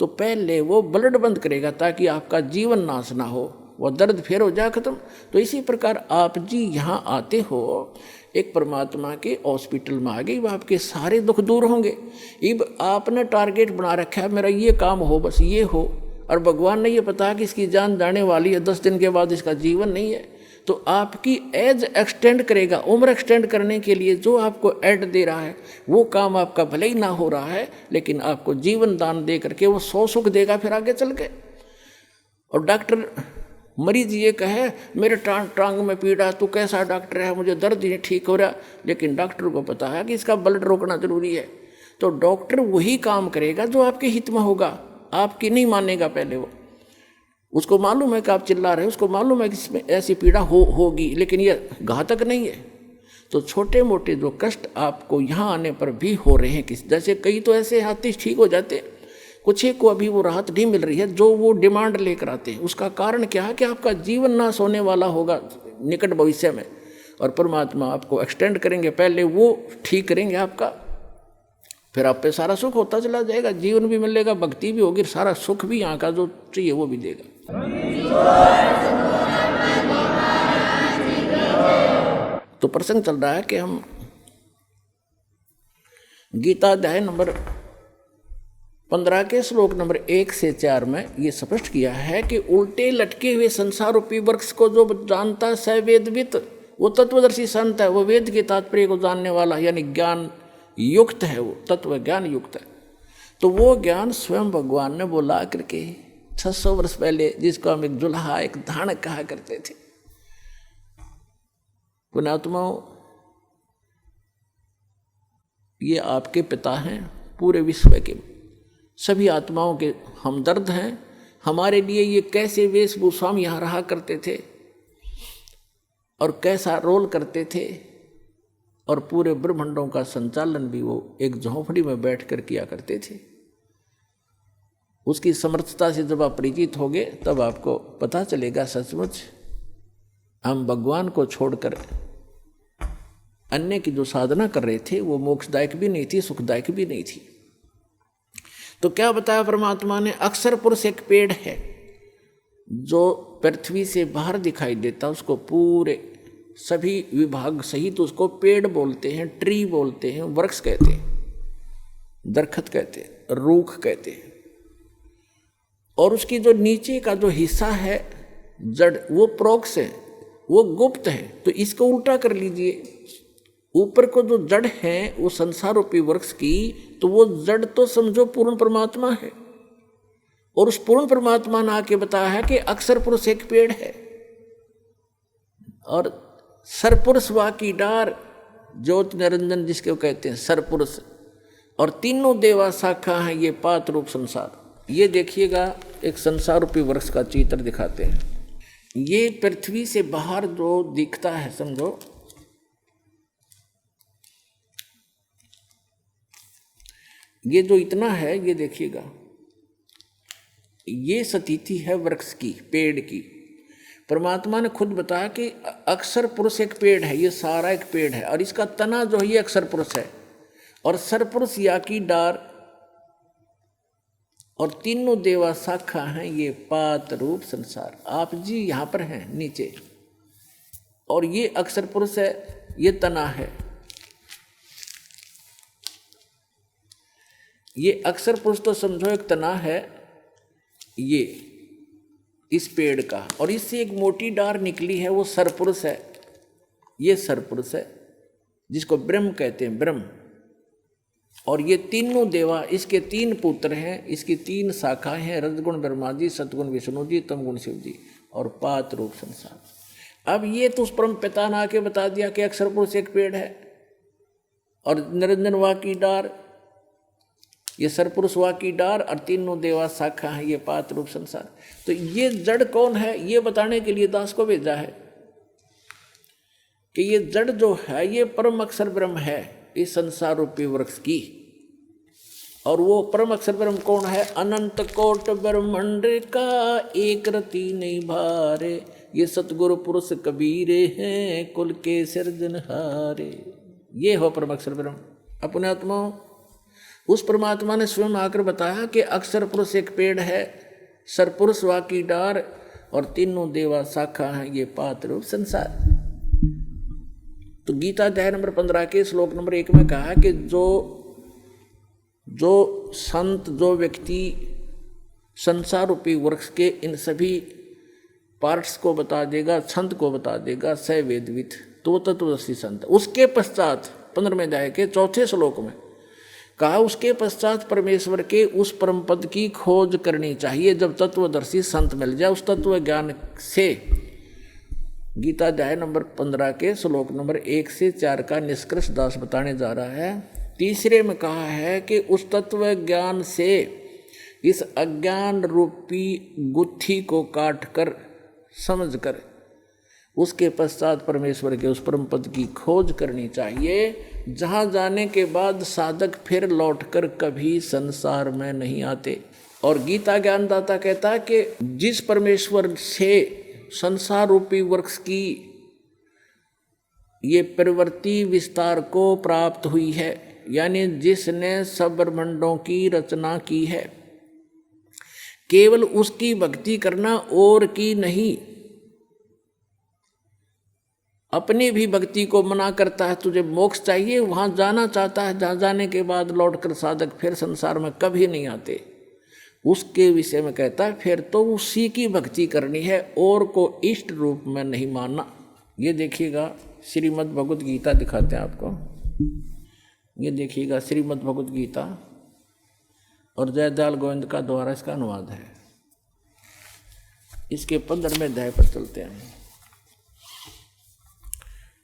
तो पहले वो ब्लड बंद करेगा ताकि आपका जीवन नाश ना हो, वो दर्द फिर हो जाए खत्म। तो इसी प्रकार आप जी यहाँ आते हो एक परमात्मा के हॉस्पिटल में आ गए, आपके सारे दुख दूर होंगे। अब आपने टारगेट बना रखा है मेरा ये काम हो, बस ये हो, और भगवान ने ये पता कि इसकी जान जाने वाली है, 10 दिन के बाद इसका जीवन नहीं है, तो आपकी एज एक्सटेंड करेगा। उम्र एक्सटेंड करने के लिए जो आपको एड दे रहा है वो काम आपका भले ही ना हो रहा है, लेकिन आपको जीवन दान दे करके वो 100 सुख देगा फिर आगे चल के। और डॉक्टर, मरीज ये कहे मेरे टांग में पीड़ा, तू कैसा डॉक्टर है, मुझे दर्द ही ठीक हो रहा, लेकिन डॉक्टर को पता है कि इसका ब्लड रोकना जरूरी है, तो डॉक्टर वही काम करेगा जो आपके हित में होगा, आपकी नहीं मानेगा पहले वो। उसको मालूम है कि आप चिल्ला रहे हैं, उसको मालूम है कि इसमें ऐसी पीड़ा होगी, लेकिन ये घातक नहीं है। तो छोटे मोटे जो कष्ट आपको यहाँ आने पर भी हो रहे हैं, किस जैसे कई तो ऐसे हाथी ठीक हो जाते, कुछ एक को अभी वो राहत नहीं मिल रही है जो वो डिमांड लेकर आते हैं। उसका कारण क्या है कि आपका जीवन नाश होने वाला होगा निकट भविष्य में, और परमात्मा आपको एक्सटेंड करेंगे, पहले वो ठीक करेंगे आपका, फिर आप पे सारा सुख होता चला जाएगा, जीवन भी मिलेगा, भक्ति भी होगी, सारा सुख भी यहाँ का जो चाहिए वो भी देगा। तो प्रसंग चल रहा है कि हम गीता अध्याय नंबर 15 के श्लोक नंबर 1 से 4 में ये स्पष्ट किया है कि उल्टे लटके हुए संसार रूपी वृक्ष को जो जानता है वेदवित, वो तत्वदर्शी संत है, वो वेद के तात्पर्य को जानने वाला यानी ज्ञान युक्त है, वो तत्व ज्ञान युक्त है। तो वो ज्ञान स्वयं भगवान ने बोला करके 600 वर्ष पहले, जिसको हम एक जुल्हा एक धानक कहा करते थे। पुण्यात्माओं, ये आपके पिता हैं, पूरे विश्व के सभी आत्माओं के हमदर्द हैं। हमारे लिए ये कैसे वेशभूषा में यहाँ रहा करते थे और कैसा रोल करते थे, और पूरे ब्रह्मांडों का संचालन भी वो एक झोंपड़ी में बैठकर किया करते थे। उसकी समर्थता से जब आप परिचित होगे तब आपको पता चलेगा सचमुच हम भगवान को छोड़कर अन्य की जो साधना कर रहे थे वो मोक्षदायक भी नहीं थी, सुखदायक भी नहीं थी। तो क्या बताया परमात्मा ने, अक्षर पुरुष एक पेड़ है जो पृथ्वी से बाहर दिखाई देता, उसको पूरे सभी विभाग सहित उसको पेड़ बोलते हैं, ट्री बोलते हैं, वृक्ष कहते हैं, दरखत कहते हैं, रूख कहते हैं। और उसकी जो नीचे का जो हिस्सा है जड़, वो प्रोक्ष है, वो गुप्त है। तो इसको उल्टा कर लीजिए, ऊपर को जो जड़ है वो संसार रूपी वृक्ष की, तो वो जड़ तो समझो पूर्ण परमात्मा है, और उस पूर्ण परमात्मा ने आके बताया है कि अक्षर पुरुष एक पेड़ है, और सरपुरुष वा की डार, ज्योति निरंजन जिसके कहते हैं सरपुरुष, और तीनों देवा शाखा हैं ये पात रूप संसार। ये देखिएगा एक संसार रूपी वृक्ष का चित्र दिखाते हैं। ये पृथ्वी से बाहर जो दिखता है समझो, ये जो इतना है ये देखिएगा, ये स्थिति है वृक्ष की, पेड़ की। परमात्मा ने खुद बताया कि अक्षर पुरुष एक पेड़ है, ये सारा एक पेड़ है, और इसका तना जो है ये अक्षर पुरुष है, और सरपुरुष या की डार, और तीनों देवा शाखा हैं ये पात रूप संसार। आप जी यहाँ पर हैं नीचे, और ये अक्षर पुरुष है, ये तना है, ये अक्षर पुरुष तो समझो एक तना है ये इस पेड़ का, और इससे एक मोटी डार निकली है वो सरपुरुष है, ये सरपुरुष है जिसको ब्रह्म कहते हैं, ब्रह्म। और ये तीनों देवा, इसके 3 पुत्र हैं, इसकी 3 शाखाएं हैं, रजगुण ब्रह्मा जी, सतगुण विष्णु जी, तमगुण शिव जी, और पात रूप संसार। अब ये तो उस परम पिता ने आके बता दिया कि अक्षर पुरुष एक पेड़ है, और निरंजन वा की डार, ये सरपुरुष वा की डार, और तीनों देवा शाखा है ये पात रूप संसार। तो ये जड़ कौन है ये बताने के लिए दास को भेजा है कि ये जड़ जो है ये परम अक्षर ब्रह्म है, इस संसार रूपी वृक्ष की। और वो परम अक्षर ब्रह्म कौन है? अनंत कोट ब्रह्मांड का एक रति नहीं भारे, ये सतगुरु पुरुष कबीरे हैं कुल के सिरजनहारे। ये हो परम अक्षर ब्रह्म। अपने आत्मा उस परमात्मा ने स्वयं आकर बताया कि अक्षर पुरुष एक पेड़ है, सरपुरुष वाकी डार, और तीनों देवा शाखा हैं, ये पात्र रूप संसार। तो गीता अध्याय नंबर 15 के श्लोक नंबर 1 में कहा कि जो संत, जो व्यक्ति संसार रूपी वृक्ष के इन सभी पार्ट्स को बता देगा, छंद को बता देगा, स वेदविद, तो तत्वदर्शी संत। उसके पश्चात 15वें अध्याय के 4थे श्लोक में कहा, उसके पश्चात परमेश्वर के उस परम पद की खोज करनी चाहिए। जब तत्वदर्शी संत मिल जाए, उस तत्व ज्ञान से गीता अध्याय नंबर 15 के श्लोक नंबर 1 से 4 का निष्कर्ष दास बताने जा रहा है। तीसरे में कहा है कि उस तत्व ज्ञान से इस अज्ञान रूपी गुत्थी को काट कर, समझ कर, उसके पश्चात परमेश्वर के उस परम पद की खोज करनी चाहिए, जहाँ जाने के बाद साधक फिर लौटकर कभी संसार में नहीं आते। और गीता ज्ञानदाता कहता है कि जिस परमेश्वर से संसार रूपी वृक्ष की ये प्रवृत्ति विस्तार को प्राप्त हुई है, यानी जिसने सब ब्रह्मांडों की रचना की है, केवल उसकी भक्ति करना और की नहीं। अपनी भी भक्ति को मना करता है, तुझे मोक्ष चाहिए, वहां जाना चाहता है, जहां जाने के बाद लौटकर साधक फिर संसार में कभी नहीं आते। उसके विषय में कहता है फिर तो उसी की भक्ति करनी है और को इष्ट रूप में नहीं मानना। ये देखिएगा श्रीमद् भगवत गीता दिखाते हैं आपको, ये देखिएगा श्रीमद् भगवत गीता, और जयदयाल गोविंद का द्वारा इसका अनुवाद है। इसके 15वें अध्याय पर चलते हैं।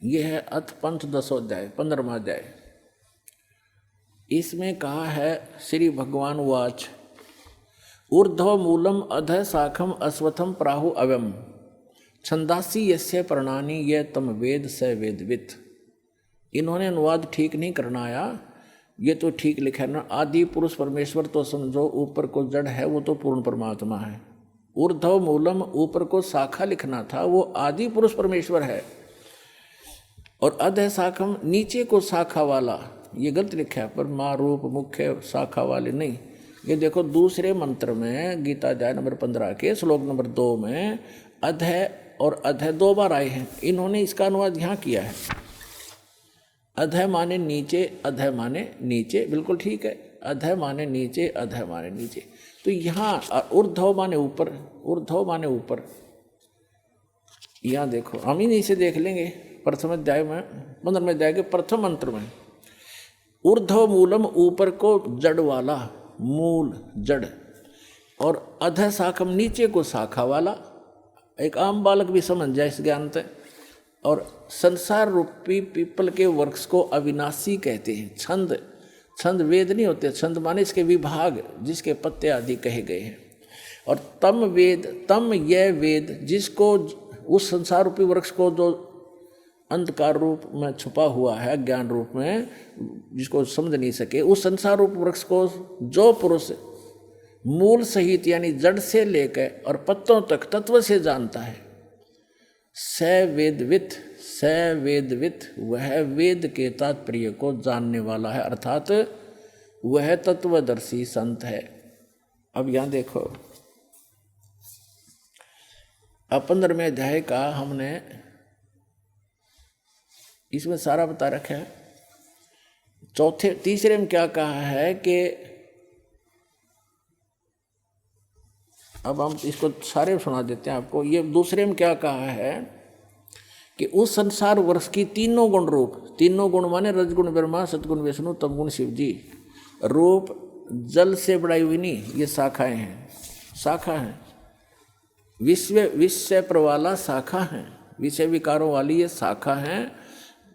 यह है अथ पंथ 10वां अध्याय, 15वां अध्याय। इसमें कहा है, श्री भगवान वाच ऊर्ध्व मूलम अधः शाखम अश्वत्थम प्राहु अव्यम छंदासी यस्य प्रणानी ये तम वेद स वेदवित। इन्होंने अनुवाद ठीक नहीं करना आया, ये तो ठीक लिखा है ना। आदि पुरुष परमेश्वर तो समझो, ऊपर को जड़ है वो तो पूर्ण परमात्मा है। ऊर्ध्व मूलम, ऊपर को शाखा लिखना था, वो आदि पुरुष परमेश्वर है। और अधः शाखम, नीचे को शाखा वाला, ये गलत लिखा है, पर माँ रूप मुख्य शाखा वाले नहीं। ये देखो दूसरे मंत्र में गीता अध्याय नंबर 15 के श्लोक नंबर 2 में अधः और अधः 2 बार आए हैं। इन्होंने इसका अनुवाद यहाँ किया है, अधः माने नीचे, अधः माने नीचे, बिल्कुल ठीक है। अधः माने नीचे, अधः माने नीचे। तो यहाँ ऊर्ध्व माने ऊपर, ऊर्ध्व माने ऊपर। यहाँ देखो, हम ही से देख लेंगे प्रथम अध्याय में, 15वें अध्याय के प्रथम मंत्र में, ऊर्ध्व मूलम, ऊपर को जड़ वाला, मूल जड़, और अधः शाखम, नीचे को शाखा वाला। एक आम बालक भी समझ जाए इस ज्ञान से। और संसार रूपी पीपल के वृक्ष को अविनाशी कहते हैं। छंद, छंद वेद नहीं होते, छंद माने इसके विभाग, जिसके पत्ते आदि कहे गए हैं। और तम वेद, तम यह वेद, जिसको उस संसार रूपी वृक्ष को जो अंधकार रूप में छुपा हुआ है, ज्ञान रूप में, जिसको समझ नहीं सके, उस संसार रूप वृक्ष को जो पुरुष मूल सहित यानी जड़ से लेकर और पत्तों तक तत्व से जानता है, स वेदवित, स वेदवित, वह वेद के तात्पर्य को जानने वाला है, अर्थात वह तत्वदर्शी संत है। अब यहाँ देखो, अब 15वें अध्याय का हमने इसमें सारा बता रखा है। तीसरे में क्या कहा है कि अब हम इसको सारे सुना देते हैं आपको। ये दूसरे में क्या कहा है कि उस संसार वर्ष की तीनों गुण रूप, तीनों गुण माने रजगुण ब्रह्मा, सतगुण विष्णु, तमगुण शिव जी, रूप जल से बढ़ाई हुई नहीं, ये शाखाएं हैं, शाखा हैं। विषय प्रवाला शाखा हैं, विषय विकारों वाली ये शाखा हैं।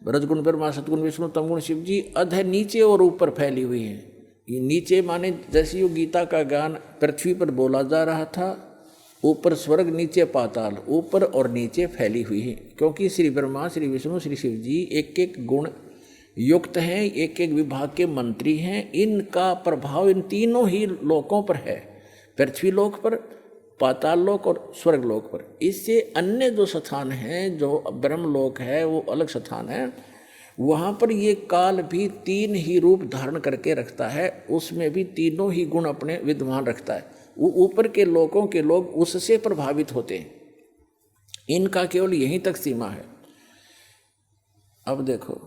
रजगुण ब्रह्मा, सतगुण विष्णु, तमगुण शिव जी, अधः नीचे और ऊपर फैली हुई है। ये नीचे माने जैसे यो गीता का ज्ञान पृथ्वी पर बोला जा रहा था, ऊपर स्वर्ग नीचे पाताल, ऊपर और नीचे फैली हुई है। क्योंकि श्री ब्रह्मा, श्री विष्णु, श्री शिव जी एक एक गुण युक्त हैं, एक एक विभाग के मंत्री हैं, इनका प्रभाव इन तीनों ही लोकों पर है, पृथ्वी लोक पर, पाताल लोक और स्वर्ग लोक पर। इससे अन्य जो स्थान हैं, जो ब्रह्मलोक है वो अलग स्थान है, वहाँ पर ये काल भी तीन ही रूप धारण करके रखता है, उसमें भी तीनों ही गुण अपने विद्यमान रखता है। वो ऊपर के लोकों के लोग उससे प्रभावित होते हैं, इनका केवल यहीं तक सीमा है। अब देखो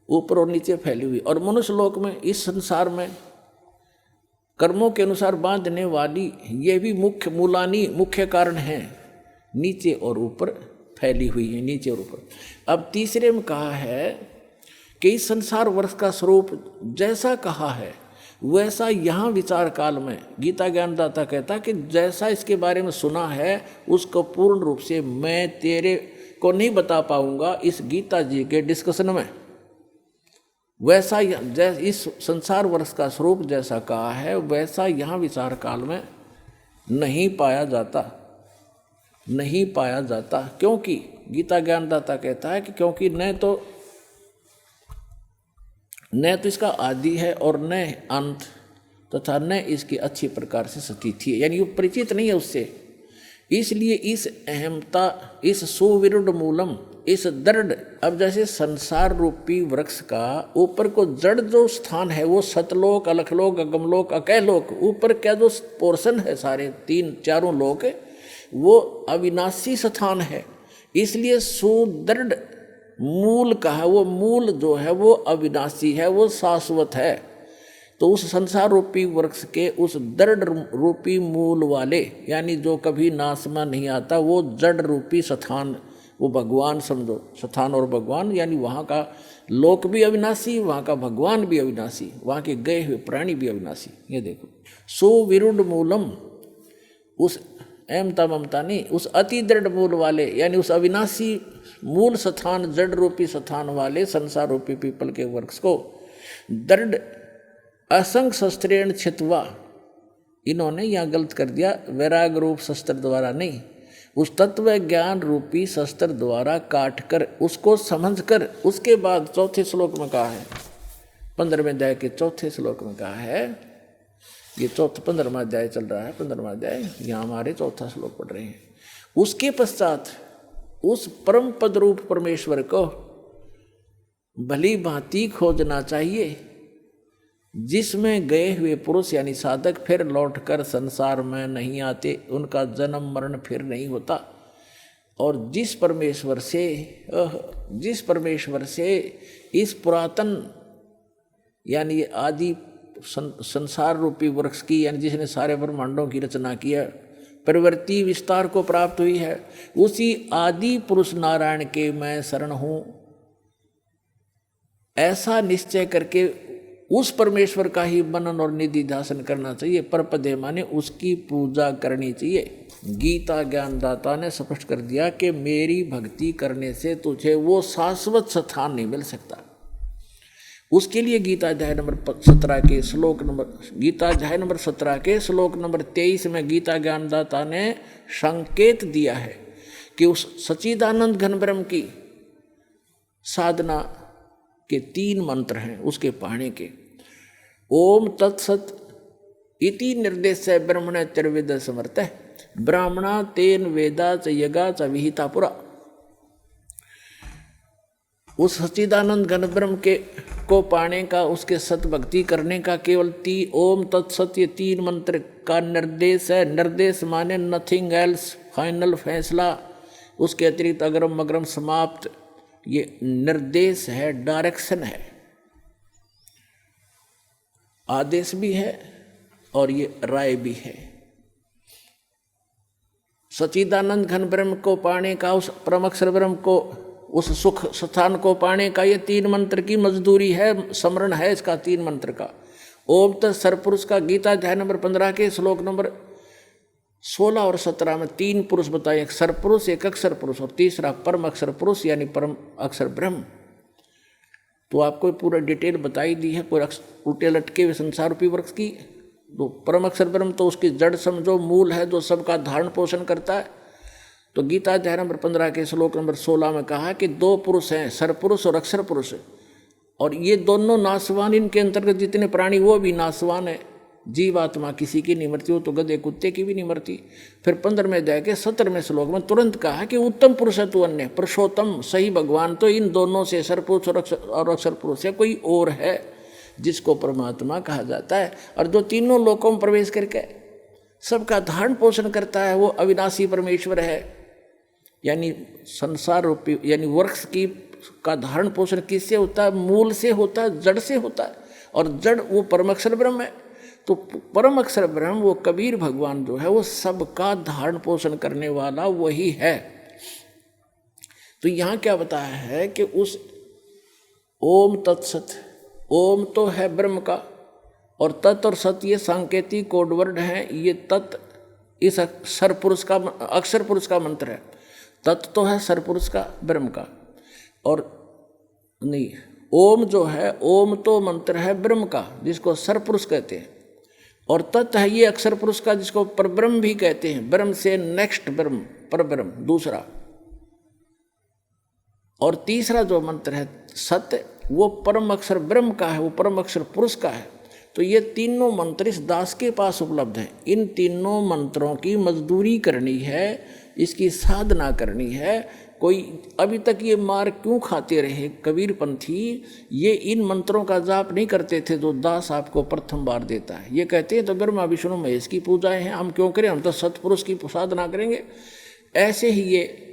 ऊपर और नीचे फैली हुई, और मनुष्य लोक में, इस संसार में कर्मों के अनुसार बांधने वाली ये भी मुख्य मूलानी मुख्य कारण हैं, नीचे और ऊपर फैली हुई है, नीचे और ऊपर। अब तीसरे में कहा है कि इस संसार वर्ष का स्वरूप जैसा कहा है वैसा यहाँ विचार काल में गीता ज्ञानदाता कहता कि जैसा इसके बारे में सुना है उसको पूर्ण रूप से मैं तेरे को नहीं बता पाऊंगा इस गीता जी के डिस्कशन में। वैसा इस संसार वर्ष का स्वरूप जैसा कहा है वैसा यहाँ विचार काल में नहीं पाया जाता, नहीं पाया जाता। क्योंकि गीता ज्ञानदाता कहता है कि क्योंकि न तो इसका आदि है और न अंत, तथा न इसकी अच्छी प्रकार से स्थिति है, यानी वो परिचित नहीं है उससे। इसलिए इस अहमता, इस सुविरुद्ध मूलम, इस दृढ़, अब जैसे संसार रूपी वृक्ष का ऊपर को जड़ जो स्थान है वो सतलोक, अलखलोक, अगमलोक, अकैलोक, ऊपर क्या जो पोर्शन है सारे तीन चारों लोक वो अविनाशी स्थान है। इसलिए सुदृढ़ मूल कहा, वो मूल जो है वो अविनाशी है, वो शाश्वत है। तो उस संसार रूपी वृक्ष के उस दृढ़ रूपी मूल वाले, यानी जो कभी नाश में नहीं आता, वो जड़ रूपी स्थान, वो भगवान समझो, स्थान और भगवान, यानी वहाँ का लोक भी अविनाशी, वहाँ का भगवान भी अविनाशी, वहाँ के गए हुए प्राणी भी अविनाशी। ये देखो सुविरुद्ध मूलम, उस अहमता ममता नहीं, उस अति दृढ़ मूल वाले, यानी उस अविनाशी मूल स्थान, जड़ रूपी स्थान वाले संसार रूपी पीपल के वृक्ष को दृढ़ असंग शस्त्रेण छित्वा, इन्होंने यहाँ गलत कर दिया, वैराग रूप शस्त्र द्वारा नहीं, उस तत्व ज्ञान रूपी शस्त्र द्वारा काट कर उसको समझ कर, उसके बाद चौथे श्लोक में कहा है, 15वें अध्याय के चौथे श्लोक में कहा है, ये 15वां अध्याय चल रहा है, 15वां अध्याय, यहाँ हमारे चौथा श्लोक पढ़ रहे हैं। उसके पश्चात उस परम पद रूप परमेश्वर को भली भांति खोजना चाहिए, जिसमें गए हुए पुरुष यानी साधक फिर लौटकर संसार में नहीं आते, उनका जन्म मरण फिर नहीं होता। और जिस परमेश्वर से इस पुरातन यानी आदि संसार रूपी वृक्ष की, यानी जिसने सारे ब्रह्मांडों की रचना की है, प्रवृत्ति विस्तार को प्राप्त हुई है, उसी आदि पुरुष नारायण के मैं शरण हूँ, ऐसा निश्चय करके उस परमेश्वर का ही मनन और निधि ध्यान करना चाहिए। परपदे माने उसकी पूजा करनी चाहिए। गीता ज्ञानदाता ने स्पष्ट कर दिया कि मेरी भक्ति करने से तुझे वो शाश्वत स्थान नहीं मिल सकता। उसके लिए गीता अध्याय नंबर 17 के श्लोक नंबर 23 में गीता ज्ञानदाता ने संकेत दिया है कि उस सच्चिदानंद घन ब्रह्म की साधना के 3 मंत्र हैं उसके पाने के। ओम तत्सत इति निर्देश ब्रह्मण त्रिविद समर्थ ब्राह्मणा तेन वेदा च यगा च विहिता पुरा। उस सच्चिदानंद घन ब्रह्म के को पाने का, उसके सत भक्ति करने का केवल ओम तत्सत ये 3 मंत्र का निर्देश है। निर्देश माने नथिंग एल्स, फाइनल फैसला, उसके अतिरिक्त अग्रम मग्रम समाप्त, ये निर्देश है, डायरेक्शन है, आदेश भी है और ये राय भी है। सच्चिदानंद घन ब्रह्म को पाने का, उस परम अक्षर ब्रह्म को, उस सुख स्थान को पाने का ये 3 मंत्र की मजदूरी है, स्मरण है इसका 3 मंत्र का। ओम तत् सरपुरुष का गीता अध्याय नंबर 15 के श्लोक नंबर 16 और 17 में 3 पुरुष बताए, एक सरपुरुष, एक अक्षर पुरुष और तीसरा परम अक्षर पुरुष यानी परम अक्षर ब्रह्म। तो आपको पूरा डिटेल बताई दी है, पूरा उल्टे लटके हुए संसार रूपी वृक्ष की। तो परम अक्षर ब्रह्म तो उसकी जड़ समझो, मूल है जो सबका धारण पोषण करता है। तो गीता अध्याय नंबर 15 के श्लोक नंबर 16 में कहा कि 2 पुरुष हैं, सरपुरुष और अक्षर पुरुष। और ये दोनों नासवान, इनके अंतर्गत जितने प्राणी वो भी नासवान है। जीवात्मा किसी की नहीं मरती, वो तो गधे कुत्ते की भी नहीं मरती। फिर 15वें अध्याय के 17वें श्लोक में तुरंत कहा कि उत्तम पुरुष है तू अन्य, पुरुषोत्तम सही भगवान तो इन दोनों से सरपुरुष और अक्षर पुरुष है कोई और है जिसको परमात्मा कहा जाता है। और जो तीनों लोकों में प्रवेश करके सबका धारण पोषण करता है वो अविनाशी परमेश्वर है। यानी संसार रूपी यानी वृक्ष की का धारण पोषण किससे होता है? मूल से होता है, जड़ से होता है। और जड़ वो परम अक्षर ब्रह्म है। तो परम अक्षर ब्रह्म वो कबीर भगवान जो है वो सबका धारण पोषण करने वाला वही है। तो यहाँ क्या बताया है कि उस ओम तत्सत, ओम तो है ब्रह्म का और तत् और सत ये सांकेतिक कोड वर्ड हैं। ये तत् इस अक्षर पुरुष का मंत्र है। तत् तो है सरपुरुष का ब्रह्म का, और नहीं ओम जो है, ओम तो मंत्र है ब्रह्म का जिसको सरपुरुष कहते हैं, और तत् है ये अक्षर पुरुष का जिसको परब्रह्म भी कहते हैं। ब्रह्म से नेक्स्ट ब्रह्म, परब्रह्म दूसरा। और तीसरा जो मंत्र है सत्य, वो परम अक्षर ब्रह्म का है, वो परम अक्षर पुरुष का है। तो ये तीनों मंत्र इस दास के पास उपलब्ध हैं। इन तीनों मंत्रों की मजदूरी करनी है, इसकी साधना करनी है। कोई अभी तक ये मार क्यों खाते रहे कबीर पंथी? ये इन मंत्रों का जाप नहीं करते थे जो दास आपको प्रथम बार देता है। ये कहते हैं तो ब्रह्मा विष्णु महेश की पूजाएं हैं, हम क्यों करें, हम तो सतपुरुष की साधना करेंगे। ऐसे ही ये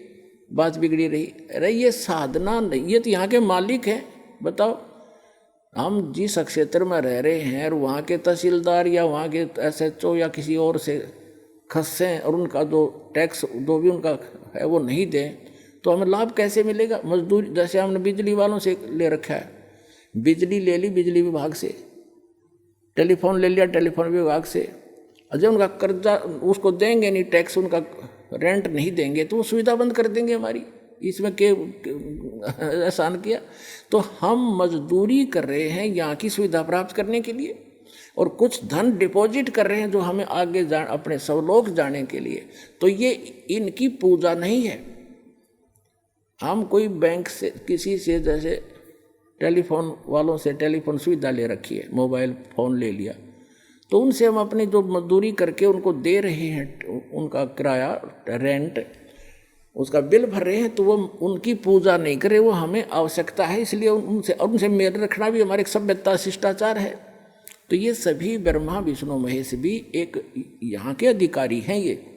बात बिगड़ी रही। अरे ये साधना नहीं, ये तो यहाँ के मालिक हैं। बताओ, हम जिस क्षेत्र में रह रहे हैं और वहाँ के तहसीलदार या वहाँ के SHO या किसी और से खस्सें और उनका जो टैक्स जो भी उनका है वो नहीं दें तो हमें लाभ कैसे मिलेगा? मजदूरी, जैसे हमने बिजली वालों से ले रखा है, बिजली ले ली बिजली विभाग से, टेलीफोन ले लिया टेलीफोन विभाग से। जब उनका कर्जा उसको देंगे नहीं, टैक्स उनका रेंट नहीं देंगे तो वो सुविधा बंद कर देंगे हमारी। इसमें के एहसान किया? तो हम मजदूरी कर रहे हैं यहाँ की सुविधा प्राप्त करने के लिए और कुछ धन डिपॉजिट कर रहे हैं जो हमें आगे अपने स्वलोक जाने के लिए। तो ये इनकी पूजा नहीं है। हम कोई बैंक से किसी से जैसे टेलीफोन वालों से टेलीफोन सुविधा ले रखी है, मोबाइल फ़ोन ले लिया, तो उनसे हम अपनी जो मजदूरी करके उनको दे रहे हैं, उनका किराया रेंट उसका बिल भर रहे हैं, तो वो उनकी पूजा नहीं करे, वो हमें आवश्यकता है इसलिए उनसे मेल रखना भी हमारे सभ्यता शिष्टाचार है। तो ये सभी ब्रह्मा विष्णु महेश भी एक यहाँ के अधिकारी हैं। ये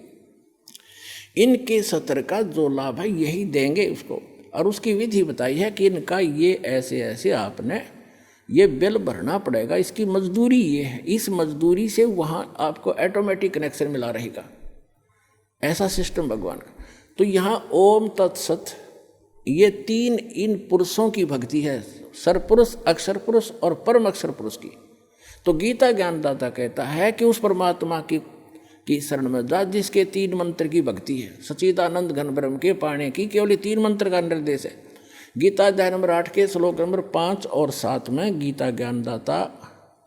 इनके सत्र का जो लाभ है यही देंगे उसको, और उसकी विधि बताई है कि इनका ये ऐसे ऐसे आपने ये बिल भरना पड़ेगा, इसकी मजदूरी ये है, इस मजदूरी से वहाँ आपको ऑटोमेटिक कनेक्शन मिला रहेगा। ऐसा सिस्टम भगवान का। तो यहाँ ओम तत्सत ये तीन इन पुरुषों की भक्ति है, सरपुरुष, अक्षर पुरुष और परम अक्षर पुरुष की। तो गीता ज्ञानदाता कहता है कि उस परमात्मा की शरण में जा जिसके तीन मंत्र की भक्ति है। सच्चिदानंद घन ब्रह्म के पाने की केवल 3 मंत्र का निर्देश है। गीता अध्याय नंबर 8 के श्लोक नंबर 5 और 7 में गीता ज्ञानदाता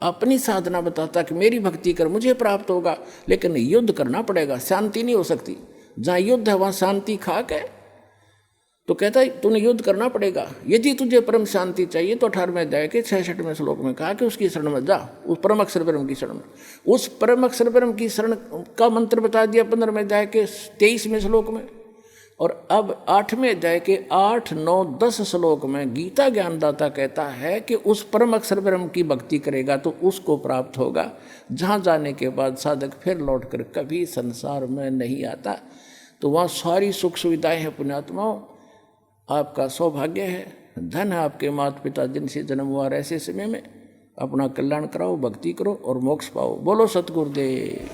अपनी साधना बताता कि मेरी भक्ति कर मुझे प्राप्त होगा, लेकिन युद्ध करना पड़ेगा, शांति नहीं हो सकती। जहाँ युद्ध है वहाँ शांति खाक है। तो कहता है तूने युद्ध करना पड़ेगा। यदि तुझे परम शांति चाहिए तो 18वें अध्याय के 66वें श्लोक में कहा कि उसकी शरण में जा, उस परम अक्षर ब्रह्म की शरण में। उस परम अक्षर ब्रह्म की शरण का मंत्र बता दिया 15वें अध्याय के 23वें श्लोक में। और अब 8वें अध्याय के 8, 9, 10 श्लोक में गीता ज्ञानदाता कहता है कि उस परम अक्षर ब्रह्म की भक्ति करेगा तो उसको प्राप्त होगा, जहाँ जाने के बाद साधक फिर लौटकर कभी संसार में नहीं आता। तो वहाँ सारी सुख सुविधाएं हैं। पुण्यात्माओं, आपका सौभाग्य है, धन है आपके माता पिता जिनसे जन्म हुआ ऐसे समय में। अपना कल्याण कराओ, भक्ति करो और मोक्ष पाओ। बोलो सतगुरुदेव।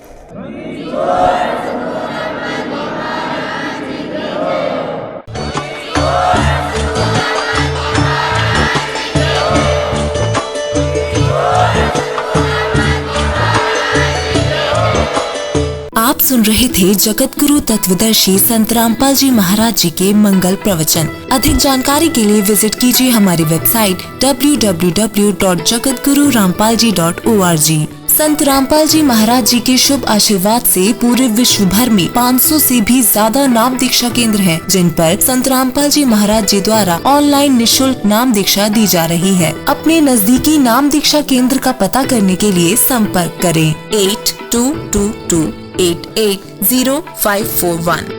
आप सुन रहे थे जगत गुरु तत्वदर्शी संत रामपाल जी महाराज जी के मंगल प्रवचन। अधिक जानकारी के लिए विजिट कीजिए हमारी वेबसाइट www.jagatgururampalji.org। संत रामपाल जी महाराज जी के शुभ आशीर्वाद से पूरे विश्व भर में 500 से भी ज्यादा नाम दीक्षा केंद्र हैं, जिन पर संत रामपाल जी महाराज जी द्वारा ऑनलाइन निशुल्क नाम दीक्षा दी जा रही है। अपने नजदीकी नाम दीक्षा केंद्र का पता करने के लिए संपर्क करें 8222880541।